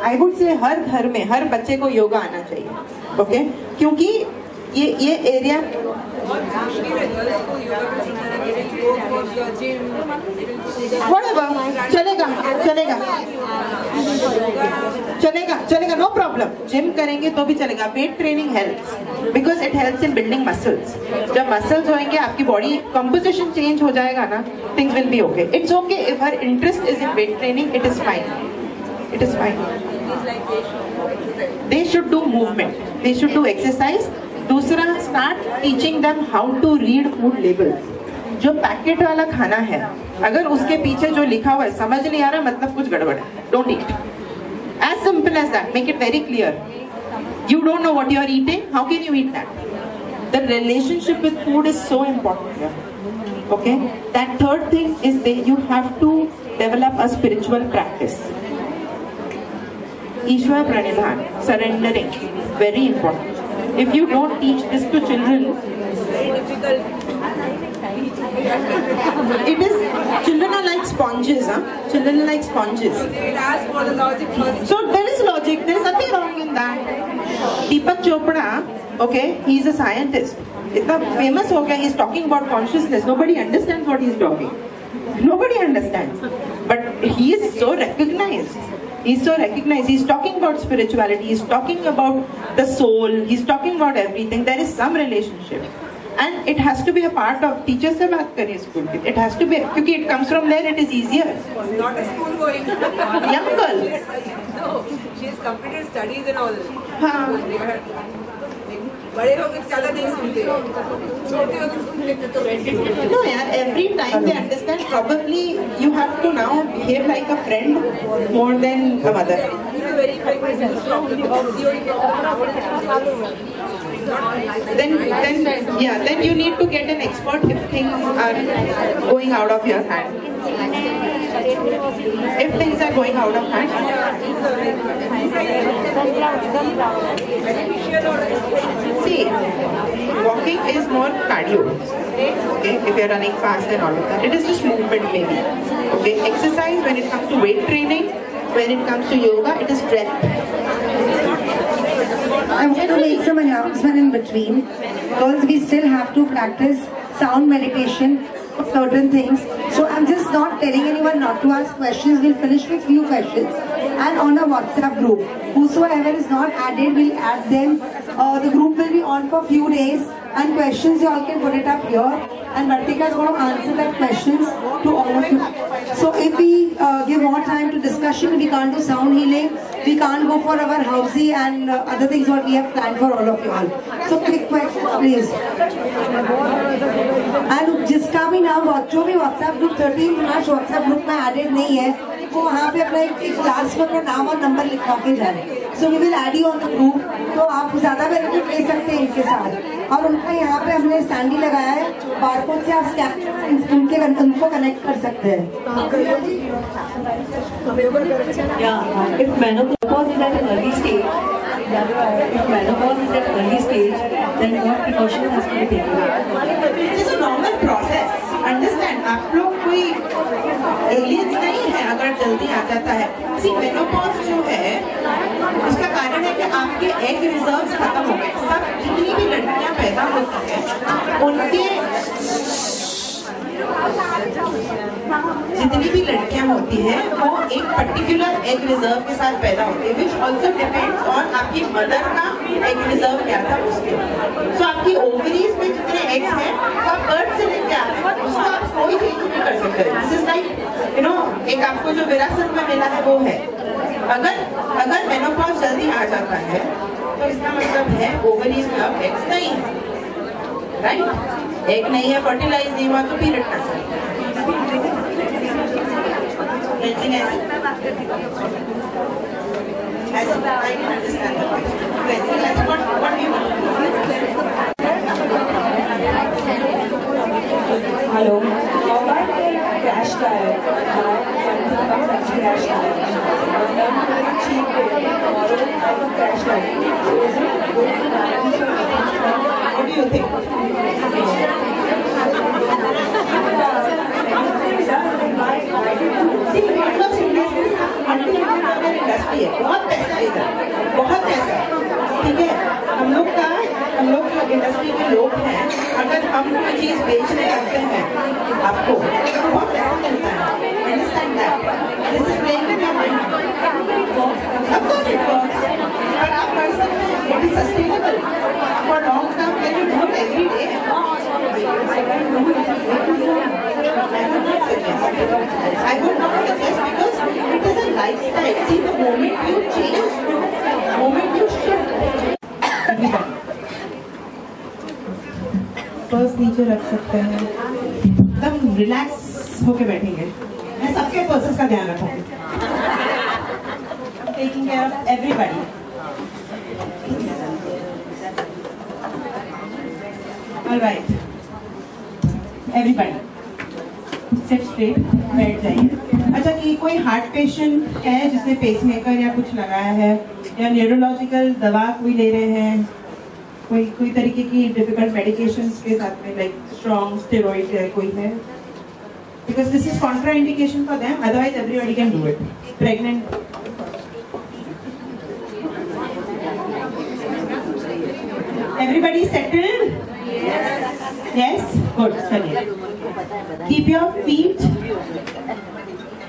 Speaker 7: आई वुड से हर घर में हर बच्चे को योगा आना चाहिए. ओके, क्योंकि ये एरिया चलेगा, नो प्रॉब्लम. जिम करेंगे तो भी चलेगा. Weight training helps because it helps in building muscles. जब मसल्स होंगे आपकी बॉडी कंपोजिशन चेंज हो जाएगा ना, things will be okay. It's okay if her interest is in weight training, it is fine. They should do movement. They should do exercise. दूसरा, start teaching them how to read food labels. जो packet वाला खाना है, अगर उसके पीछे जो लिखा हुआ है समझ नहीं आ रहा, मतलब कुछ गड़बड़ है. Don't eat. As simple as that. Make it very clear. You don't know what you are eating. How can you eat that? The relationship with food is so important here. Okay. That third thing is that you have to develop a spiritual practice. Ishwar Pranidhan, surrendering, very important. If you don't teach this to children, it is, children are like sponges, huh? Children are like sponges. So there is logic, there is nothing wrong in that. Deepak Chopra, okay, he is a scientist. इतना famous हो गया, he is talking about consciousness. Nobody understands what he is talking. Nobody understands. But he is so recognized. He's talking about spirituality. He's talking about the soul. He's talking about everything. There is some relationship, and it has to be a part of. Teacher से बात करिए school की. It has to be, क्योंकि it comes from there. It is easier.
Speaker 5: Not a school going.
Speaker 7: Young girl.
Speaker 5: No, she has completed studies and all.
Speaker 7: हाँ.
Speaker 5: बड़े लोग ज़्यादा नहीं सुनते, छोटे लोग सुन लेते तो.
Speaker 7: No, यार, every time they understand. Probably you have to now behave like a friend more than a mother.
Speaker 5: It's a very big problem.
Speaker 7: Then you need to get an expert if things are going out of your hand. If things are going out of hand. See, walking is more cardio. Okay, if you're running fast and all of that, it is just movement maybe. Okay, exercise when it comes to weight training, when it comes to yoga, it is strength.
Speaker 10: I want to make some announcement in between because we still have to practice sound meditation of certain things. So I'm just not telling anyone not to ask questions. We'll finish with few questions and on a WhatsApp group. Whosoever is not added, we'll add them. The group will be on for few days and questions you all can put it up here. And Vartika is going to answer that questions to all of you. So if we give more time to discussion, we can't do sound healing. We can't go for our housey and other things what we have planned for all of you all. So quick questions please. And जिसका भी नाम जो भी WhatsApp group 13 March WhatsApp group में added नहीं है, वो वहाँ पे अपना एक क्लास में अपना नाम और नंबर लिखवा के जाए। So we will add you on the group, तो आप ज़्यादा बेनिफिट ले सकते हैं इनके साथ। और उनका यहाँ पे हमने स्टैंडी लगाया है, बारकोड से आप स्कैन उनको कनेक्ट कर सकते हैं।
Speaker 12: If menopause is at an early stage, then what precaution has to be taken?
Speaker 7: It is a normal process. Understand? आप लोग कोई एलियंस नहीं है अगर जल्दी आ जाता है। See, menopause जो है उसका कारण है कि आपके एग रिजर्व्स खत्म हो गए। सब जितनी भी लड़कियां पैदा होती हैं उनके जितनी भी लड़कियां होती हैं वो एक पर्टिकुलर एग रिजर्व के साथ पैदा होती है, विच ऑल्सो डिपेंड्स ऑन आपकी मदर का एग रिजर्व क्या था उसके। सो आपकी ओवरीज में जितने एग्स हैं वो आप बर्थ से लेके आ रहे हैं, उसका आप कोई चेंज नहीं कर सकते। This is like you know, एक आपको जो विरासत में मिला है वो है। अगर मेनोपॉज जल्दी आ जाता है तो इसका मतलब है ओवरीज में अब एग्स नहीं है, राइट? एग नहीं है, फर्टिलाइज नहीं हुआ तो पीरियड कर सकते हैं।
Speaker 12: हेलो, क्रैश का है, क्रैश का है, क्रैश का है।
Speaker 7: What do you think? Industry है, बहुत पैसा है इधर, बहुत पैसा है, ठीक है। हम लोग जो इंडस्ट्री के लोग हैं, अगर हम कोई चीज बेचने लगते हैं आपको तो बहुत पैसा मिलता है। Understand that? This is playing with your mind. Of course it works, but आप कर सकते हैं, it is sustainable for long term. Can you do it every day? I would not suggest because it is a lifestyle. See, the moment you change, the moment you shift. Purse नीचे रख सकते हैं, एकदम relax होके बैठेंगे। मैं सबके purses का ध्यान रखूंगी, taking care of everybody. Alright, everybody seat straight, बैठ जाइए। अच्छा, कि कोई हार्ट पेशेंट है जिसने पेसमेकर या कुछ लगाया है, या न्यूरोलॉजिकल दवा कोई ले रहे हैं, कोई तरीके की डिफिकल्ट मेडिकेशंस के साथ में, लाइक स्ट्रॉन्ग स्टेरॉइड कोई है? Because this is contraindication for them, otherwise everybody can do it. Pregnant, everybody settled? Yes, good. चलिए, keep your feet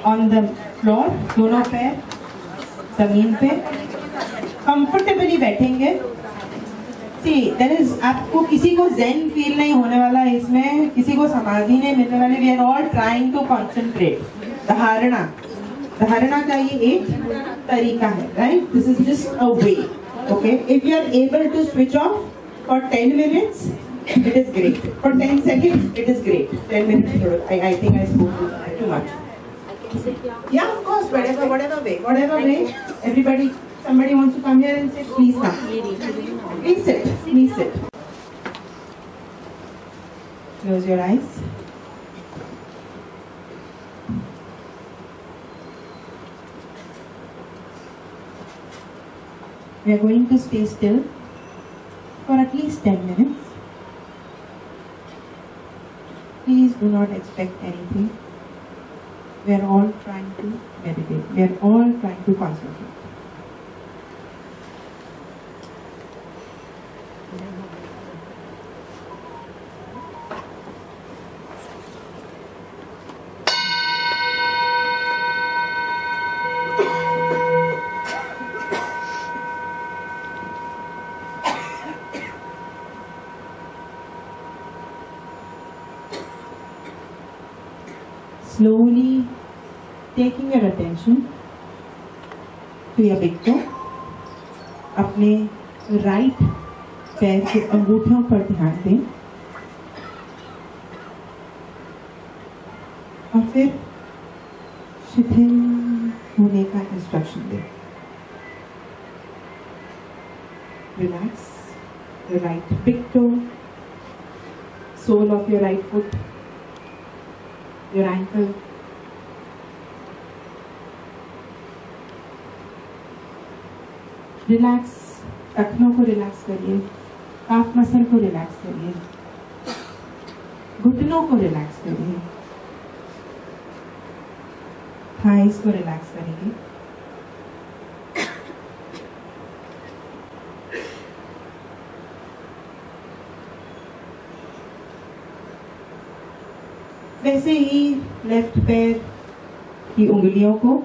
Speaker 7: on the floor, दोनों पैर जमीन पे कंफर्टेबली बैठेंगे। See, there is, आपको किसी को zen फील नहीं होने वाला है इसमें, किसी को समाधि नहीं मिलने वाली। We are all trying to concentrate. धारणा का ये एक तरीका है, right? This is just a way. Okay? If you are able to switch off for 10 minutes, it is great. For 10 seconds, it is great. 10 minutes, I think I spoke too much. Yeah, of course, whatever way. Everybody, somebody wants to come here and sit, please come. Please sit, please sit. Close your eyes. We are going to stay still for at least 10 minutes. Please do not expect anything. We are all trying to meditate. We are all trying to concentrate. Slowly taking your attention to your big toe, अपने right पैर के अंगूठों पर ध्यान दें और फिर शिथिल होने का instruction they. Relax your right big toe, sole of your right foot, your ankle. Relax, टखनों को रिलैक्स करिए, काफ मसल को रिलैक्स करिए, घुटनों को रिलैक्स करिए, थाइस को रिलैक्स करेंगे। वैसे ही लेफ्ट पैर की उंगलियों को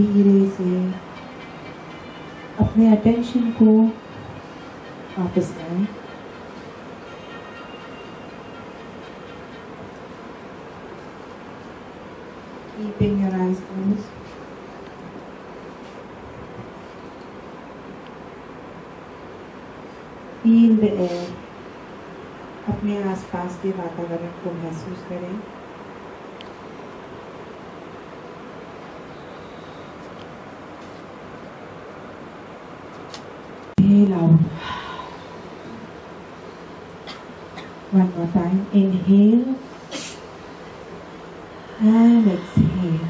Speaker 7: धीरे से अपने अटेंशन को वापस लाएं। Keeping your eyes closed. Feel the air. अपने आसपास के वातावरण को महसूस करें। Inhale out. One more time. Inhale and exhale.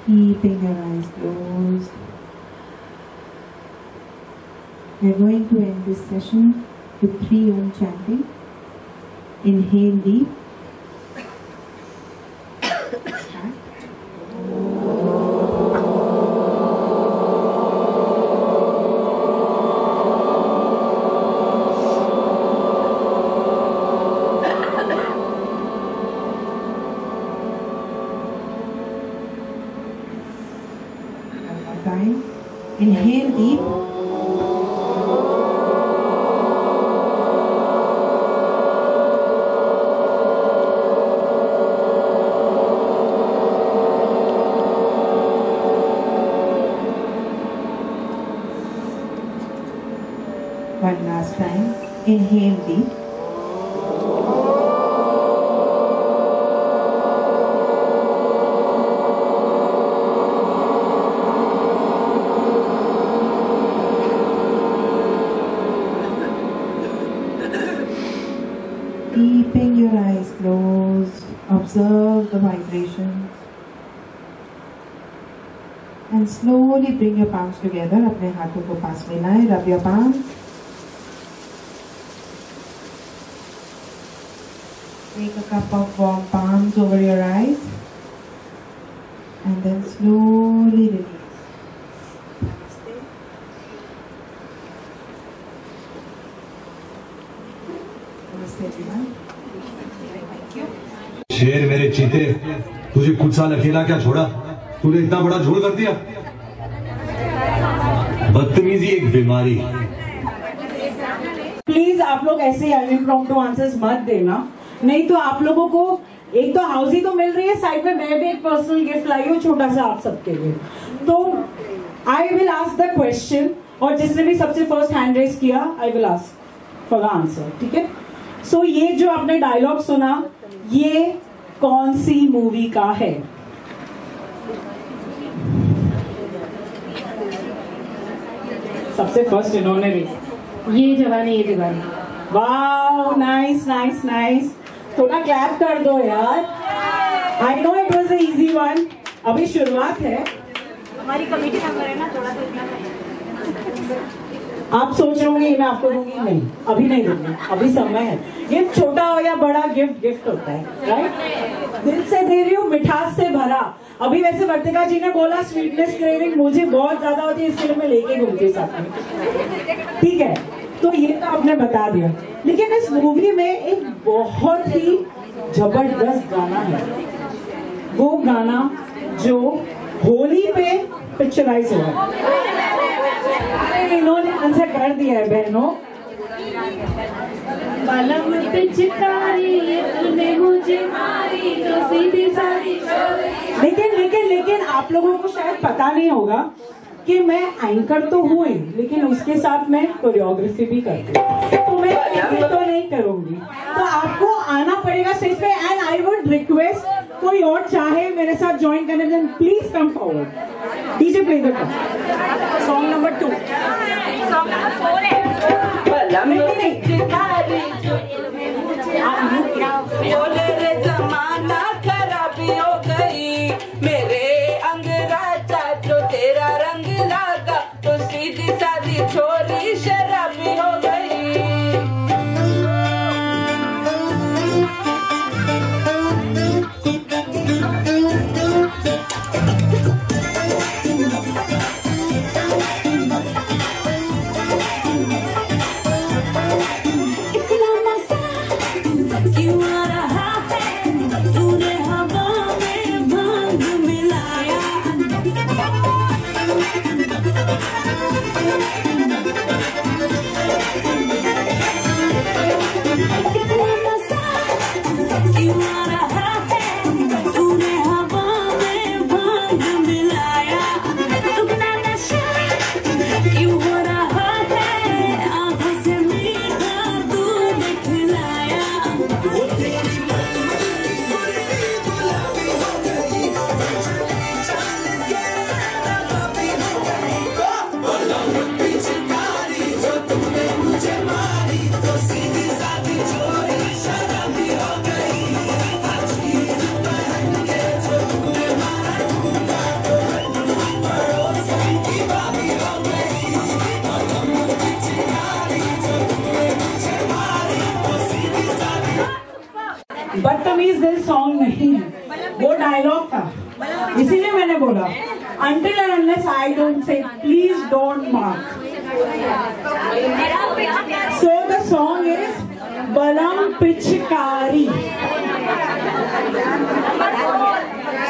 Speaker 7: Keeping your eyes closed. We're going to end this session with 3 Om chanting. Inhale deep. Start. One more time. Inhale deep. One last time. Inhale deep. Keeping your eyes closed, observe the vibrations and slowly bring your palms together. अपने हाथों को पास मिलाएं, rub your palms. Take a cup of warm palms over your eyes and then slowly release.
Speaker 15: शेर मेरे चीते, तुझे कुछ साल अकेला क्या छोड़ा? तूने इतना बड़ा झूठ कर दिया। बदतमीजी एक बीमारी।
Speaker 16: प्लीज आप लोग ऐसे इम्प्रॉम्प्टू आंसर्स मत देना, नहीं तो आप लोगों को एक तो हाउस ही तो मिल रही है, साइड में मैं भी एक पर्सनल गिफ्ट लाई हूँ छोटा सा आप सबके लिए। तो I will ask the question और जिसने भी सबसे फर्स्ट हैंड रेज किया I will ask for the answer, ठीक है? सो ये जो आपने डायलॉग सुना ये कौन सी मूवी का है? सबसे फर्स्ट इन्होंने भी ये जवानी ये दीवानी। Wow, nice nice nice. थोड़ा क्लैप कर दो यार। I know it was a easy one. अभी शुरुआत है।
Speaker 3: हमारी कमेटी मेंबर है ना, थोड़ा तो इतना
Speaker 16: आप सोच रहे होंगे मैं आपको दूंगी, नहीं अभी नहीं दूंगी, अभी समय है। गिफ्ट छोटा हो या बड़ा, गिफ्ट गिफ्ट होता है, राइट? दिल से दे रही हूँ, मिठास से भरा। अभी वैसे वर्तिका जी ने बोला स्वीटनेस क्रेविंग मुझे बहुत ज्यादा होती है, इसके लिए मैं लेके घूमती हूँ साथ में, ठीक है? तो ये तो आपने बता दिया, लेकिन इस मूवी में एक बहुत ही जबरदस्त गाना है। वो गाना जो होली पे पिक्चराइज हुआ है। इन्होंने आंसर कर दिया है बहनों।
Speaker 17: बालम पिचकारी तूने मुझे मारी तो सीधी सारी।
Speaker 16: लेकिन आप लोगों को शायद पता नहीं होगा कि मैं एंकर तो हूँ ही, लेकिन उसके साथ मैं कोरियोग्राफी भी करती हूँ, तो मैं ऐसे तो नहीं करूंगी। तो आपको आना पड़ेगा स्टेज पे एंड आई वुड रिक्वेस्ट कोई और चाहे मेरे साथ ज्वाइन करने then please come forward. DJ play the song number 2।
Speaker 17: Song number 4 है।
Speaker 1: बोले रे जमाना खराबी हो गई, मेरे अंग राजा जो तेरा रंग लागा, तो सीधी सादी छोरी शराबी हो गई।
Speaker 17: इतना मजा क्यों आ रहा है, तूने
Speaker 16: बदतमीज दिल सॉन्ग नहीं है, वो डायलॉग था, इसीलिए मैंने बोला until and unless I don't say please don't mark. So the song is Balam Pichkari.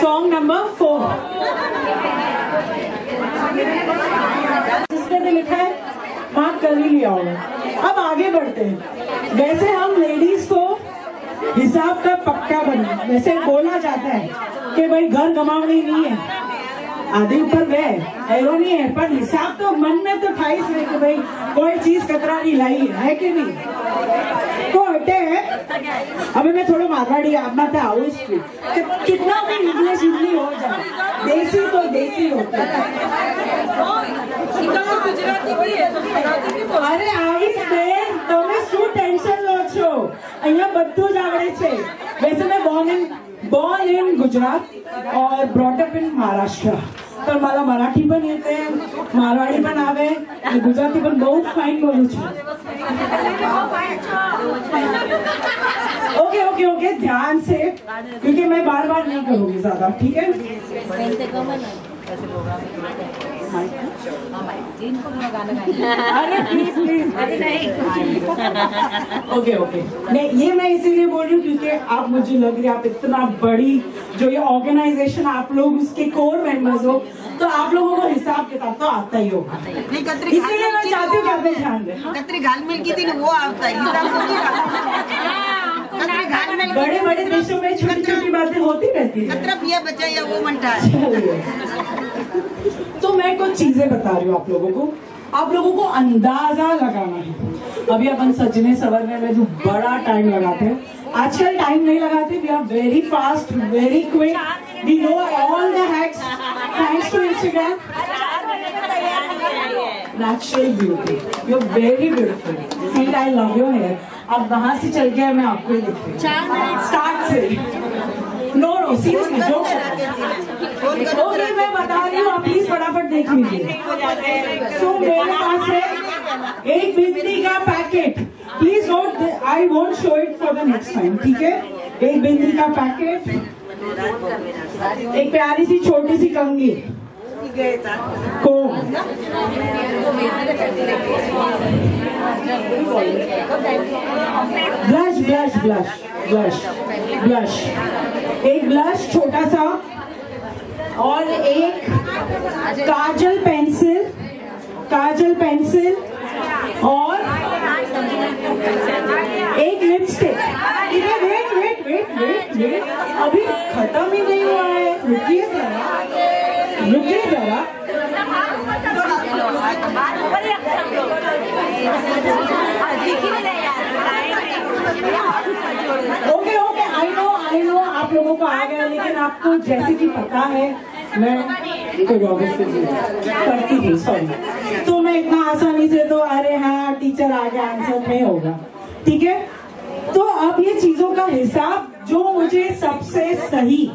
Speaker 16: Song number 4. जिसने भी लिखा है मार्क कर ही लिया होगा। अब आगे बढ़ते हैं। वैसे हम लेडीज को हिसाब का पक्का बना, वैसे बोला जाता है कि भाई घर गंवावनी नहीं है, आधे ऊपर गए एरो नहीं है, पर हिसाब तो मन में तो था ही से कि भाई कोई चीज कतरा नहीं लाई है कि नहीं। तो हटे है अभी मैं थोड़ा मारवाड़ी आपना था कितना भी इंग्लिश हिंदी हो जाए, देसी तो देसी होता है। अरे आવીશ બેન, તમે શું ટેન્શન લો છો? અહીંયા બધું જ આવડે છે। वैसे मैं born in गुजरात और brought up in महाराष्ट्र, तर मला मराठी पण येते, मारवाडी पण आवे, गुजराती पण बहुत फाइन बोलू છું। ओके ओके ओके, ध्यान से, क्योंकि मैं बार बार नहीं करूंगी ज्यादा, ठीक है? अरे प्लीज प्लीज, ओके ओके, नहीं ये मैं इसीलिए बोल रही हूँ क्योंकि आप, मुझे लग रही है आप इतना बड़ी जो ये ऑर्गेनाइजेशन, आप लोग उसके कोर मेंबर्स हो, तो आप लोगों को हिसाब किताब तो आता ही होगा, इसीलिए मैं चाहती हूँ कि आप ध्यान दें।
Speaker 4: कतरी घाल मिल की थी वो आता है,
Speaker 16: बड़े बड़े देशों में छोटी छोटी बातें होती रहती है।
Speaker 4: ये बच्चा या वो मंटा है।
Speaker 16: तो मैं कुछ चीजें बता रही हूँ आप लोगों को अंदाजा लगाना है। अभी अपन सजने सवरने में जो बड़ा टाइम लगाते हैं, आजकल टाइम नहीं लगाते, we are very fast, very quick, we know all the hacks thanks to Instagram. Natural beauty, you are very beautiful, feel I love your hair. अब वहां से चल के मैं आपको ही लिख रही हूँ स्टार्ट से। No no seriously joke, okay मैं बता रही हूँ, आप प्लीज फटाफट देख लीजिए। सो मेरे पास है एक बिंदी का packet, please note, I won't show it for the next time, ठीक है? एक बिंदी का पैकेट, एक प्यारी सी छोटी सी कंघी, comb, blush blush blush blush blush, एक ब्लश छोटा सा, और एक काजल पेंसिल और एक lipstick. Wait wait wait wait wait, अभी खत्म ही नहीं हुआ है, रुकिए जरा। ओके ओके, आई नो आप लोगों को आ गया, लेकिन आपको जैसे कि पता है मैं करती थी, सॉरी, तो मैं इतना आसानी से तो अरे हाँ टीचर आ गया आंसर नहीं होगा, ठीक है? तो अब ये चीजों का हिसाब जो मुझे सबसे सही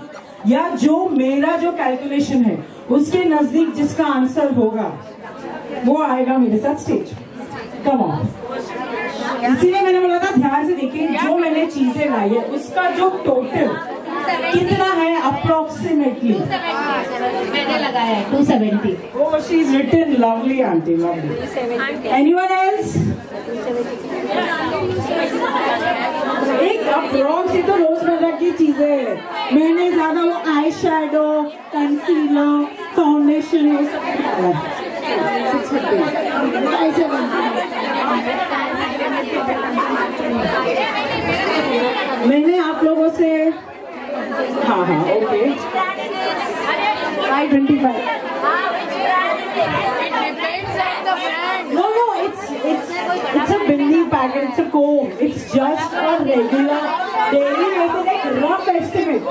Speaker 16: या जो मेरा जो कैलकुलेशन है उसके नजदीक जिसका आंसर होगा वो आएगा मेरे साथ स्टेज। कम ऑन, इसीलिए मैंने बोला था ध्यान से देखिए, जो मैंने चीजें लाई है उसका जो टोटल कितना है अप्रोक्सीमेटली
Speaker 17: मैंने लगाया है 270।
Speaker 16: Oh, she's written lovely, auntie, lovely. Anyone else? एक अप्रोक्स, ये तो रोजमर्रा की चीजें है, मैंने ज्यादा वो आई शैडो, कंसीलर, फाउंडेशन वो सब मैंने आप लोगों से, हाँ okay, 525। No, it's a bindi packet, it's a comb, it's just a regular daily like rough estimate।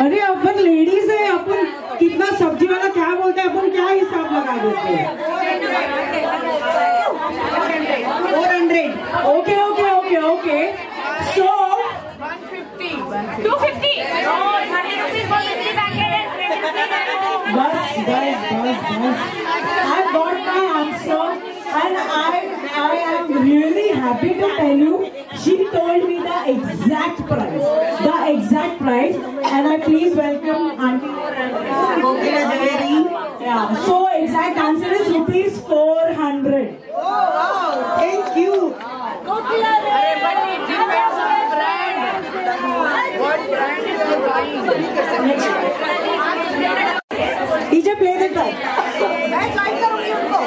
Speaker 16: अरे अपन लेडीज है, अपन कितना सब्जी वाला क्या बोलते हैं, अपन क्या हिसाब लगा देते हैं? 400। ओके ओके ओके ओके, सो
Speaker 3: 250।
Speaker 16: बस I got my answer and I am really happy to tell you she told me the exact price, and I please welcome Auntie. Yeah, so exact answer is rupees 400.
Speaker 4: Oh wow, thank you.
Speaker 16: What brand is your buying? DJ, play the track.
Speaker 5: मैं join करूंगी उनको।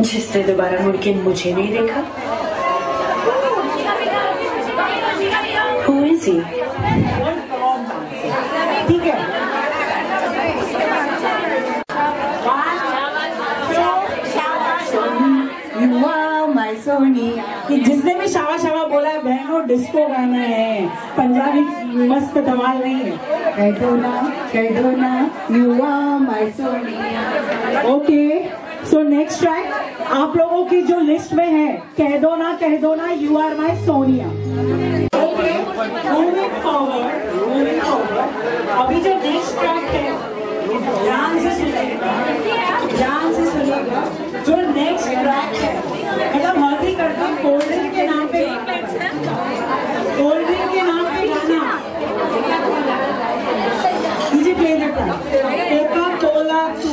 Speaker 18: जिसने दोबारा मुड़ के मुझे नहीं देखा। Who is he?
Speaker 16: ठीक है। You are my Sony। जिसने भी शावा शावा बोला है बहनों, डिस्को गाना है, पंजाबी मस्त धमाल नहीं है। कह दो ना, you are my Sony। Okay, so next track आप लोगों की जो लिस्ट में है, कह दो ना, you are my Sonia. Moving forward, अभी जो नेक्स्ट ट्रैक है ध्यान से सुनिएगा, जो नेक्स्ट ट्रैक है, मतलब हल्दी करके कोल्ड ड्रिंक के नाम पे गाना, मुझे प्ले देता है कोका-कोला 2।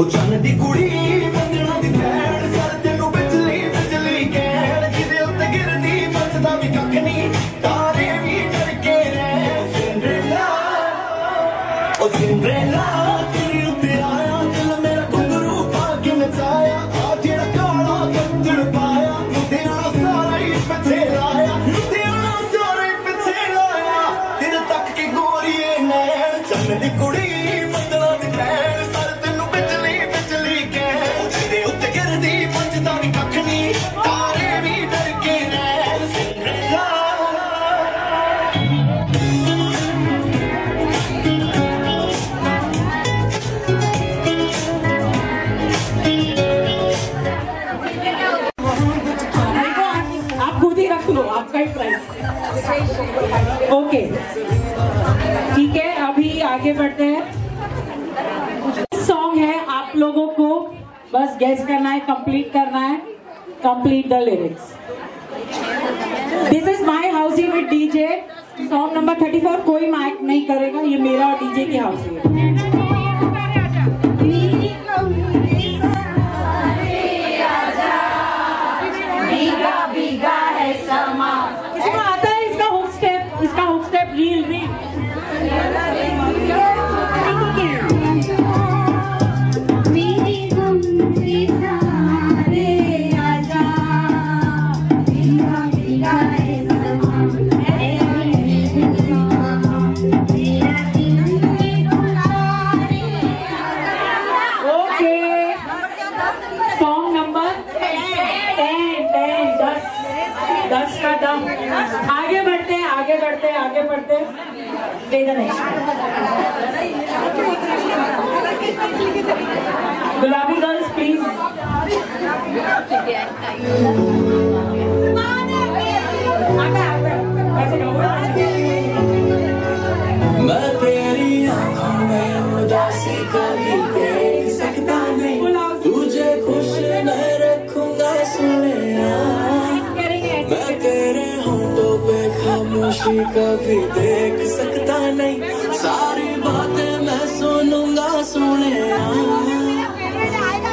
Speaker 1: चन्न दी कुड़ी बंदना दी भैन सर तेनू बिजली कहण जिदे उत्ते गिरदी बचदा भी कख नहीं तारे भी डरके रह सिंड्रेला तेरे उत्ते आया दिल मेरा घुंघरू पा के नचाया आ जेड़ा काला गद्दड़ पाया तेरा सारा ही पिछे लाया तेरे तक के गोरिए नैन चन्न दी कुड़ी बंदना दी भैन सर तेनू बिजली कहण जिदे उत्ते गिरदी बचदा भी कख नहीं तारे भी डरके रह सिंड्रेला।
Speaker 16: आपका ही प्राइस। ओके, ठीक है, अभी आगे बढ़ते हैं। सॉन्ग है, आप लोगों को बस गेस करना है, कंप्लीट करना है, complete the lyrics. This is my housie with DJ, song number 34। कोई माइक नहीं करेगा, ये मेरा और डीजे की हाउसी है। भीगा है समा, इसमें आता है इसका हुक स्टेप रील आगे बढ़ते गुलाबी गर्ल्स प्लीज।
Speaker 1: मैं तेरी आँखों में उदासी कभी देख सकता नहीं, तुझे खुश मैं रखूंगा सोनिया। मैं तेरे होंठों पे खामोशी कभी देख सकता नहीं, सारी बातें मैं सुनूंगा सोनिया।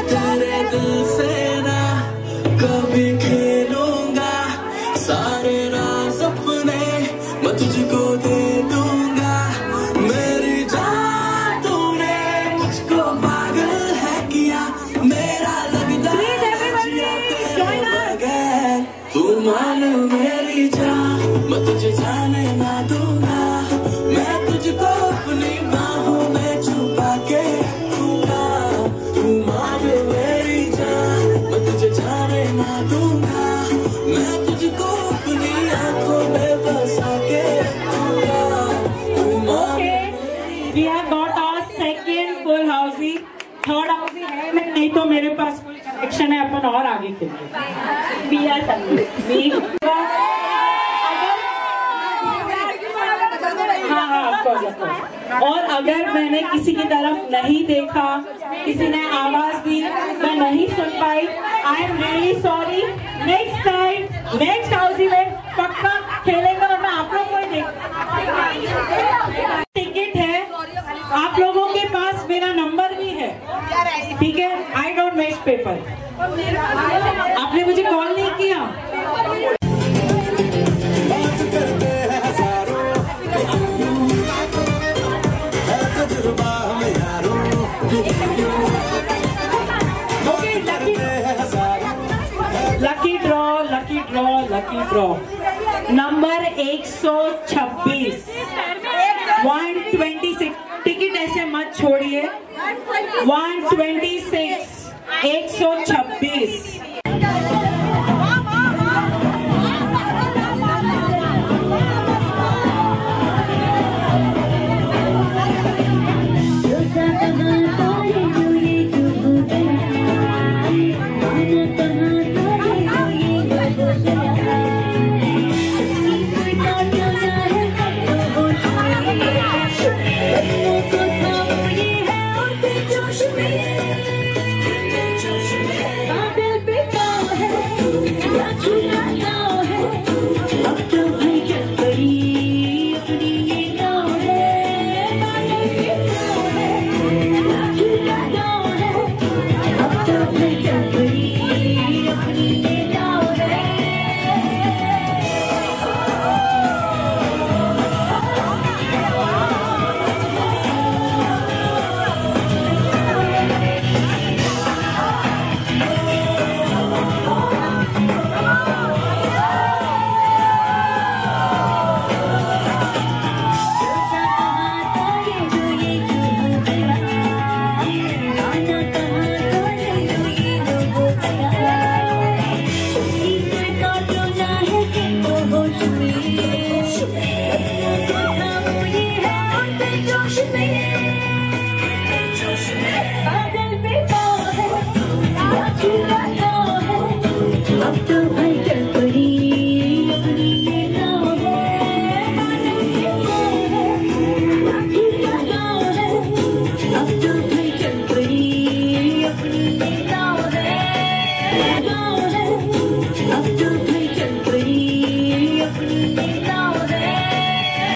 Speaker 1: तेरे दिल से ना कभी खेलूंगा, सारे राज अपने मान मेरी जान, मैं तुझे जाने ना दूंगा, मैं तुझको अपनी बाहों में छुपा के रखूंगा। तू मान मेरी जान, मैं तुझे जाने ना दूंगा, मैं तुझको अपनी आंखों में बसा के रखूंगा। तू मान।
Speaker 16: We have got our second full housey. Third housie है नहीं तो मेरे पास फुल कलेक्शन है, अपन और आगे खेलेंगे। और अगर मैंने किसी की तरफ नहीं देखा, किसी ने आवाज दी, मैं नहीं सुन पाई, I am really sorry. Next time next housie में पक्का खेलेंगे और मैं आप लोगों को टिकट है, आप लोगों के पास मेरा नंबर भी है, ठीक है? I don't waste paper. आपने मुझे कॉल नहीं किया। Lucky draw lucky draw lucky draw number 126 126। Ticket ऐसे मत छोड़िए। 126 126।
Speaker 17: Take it.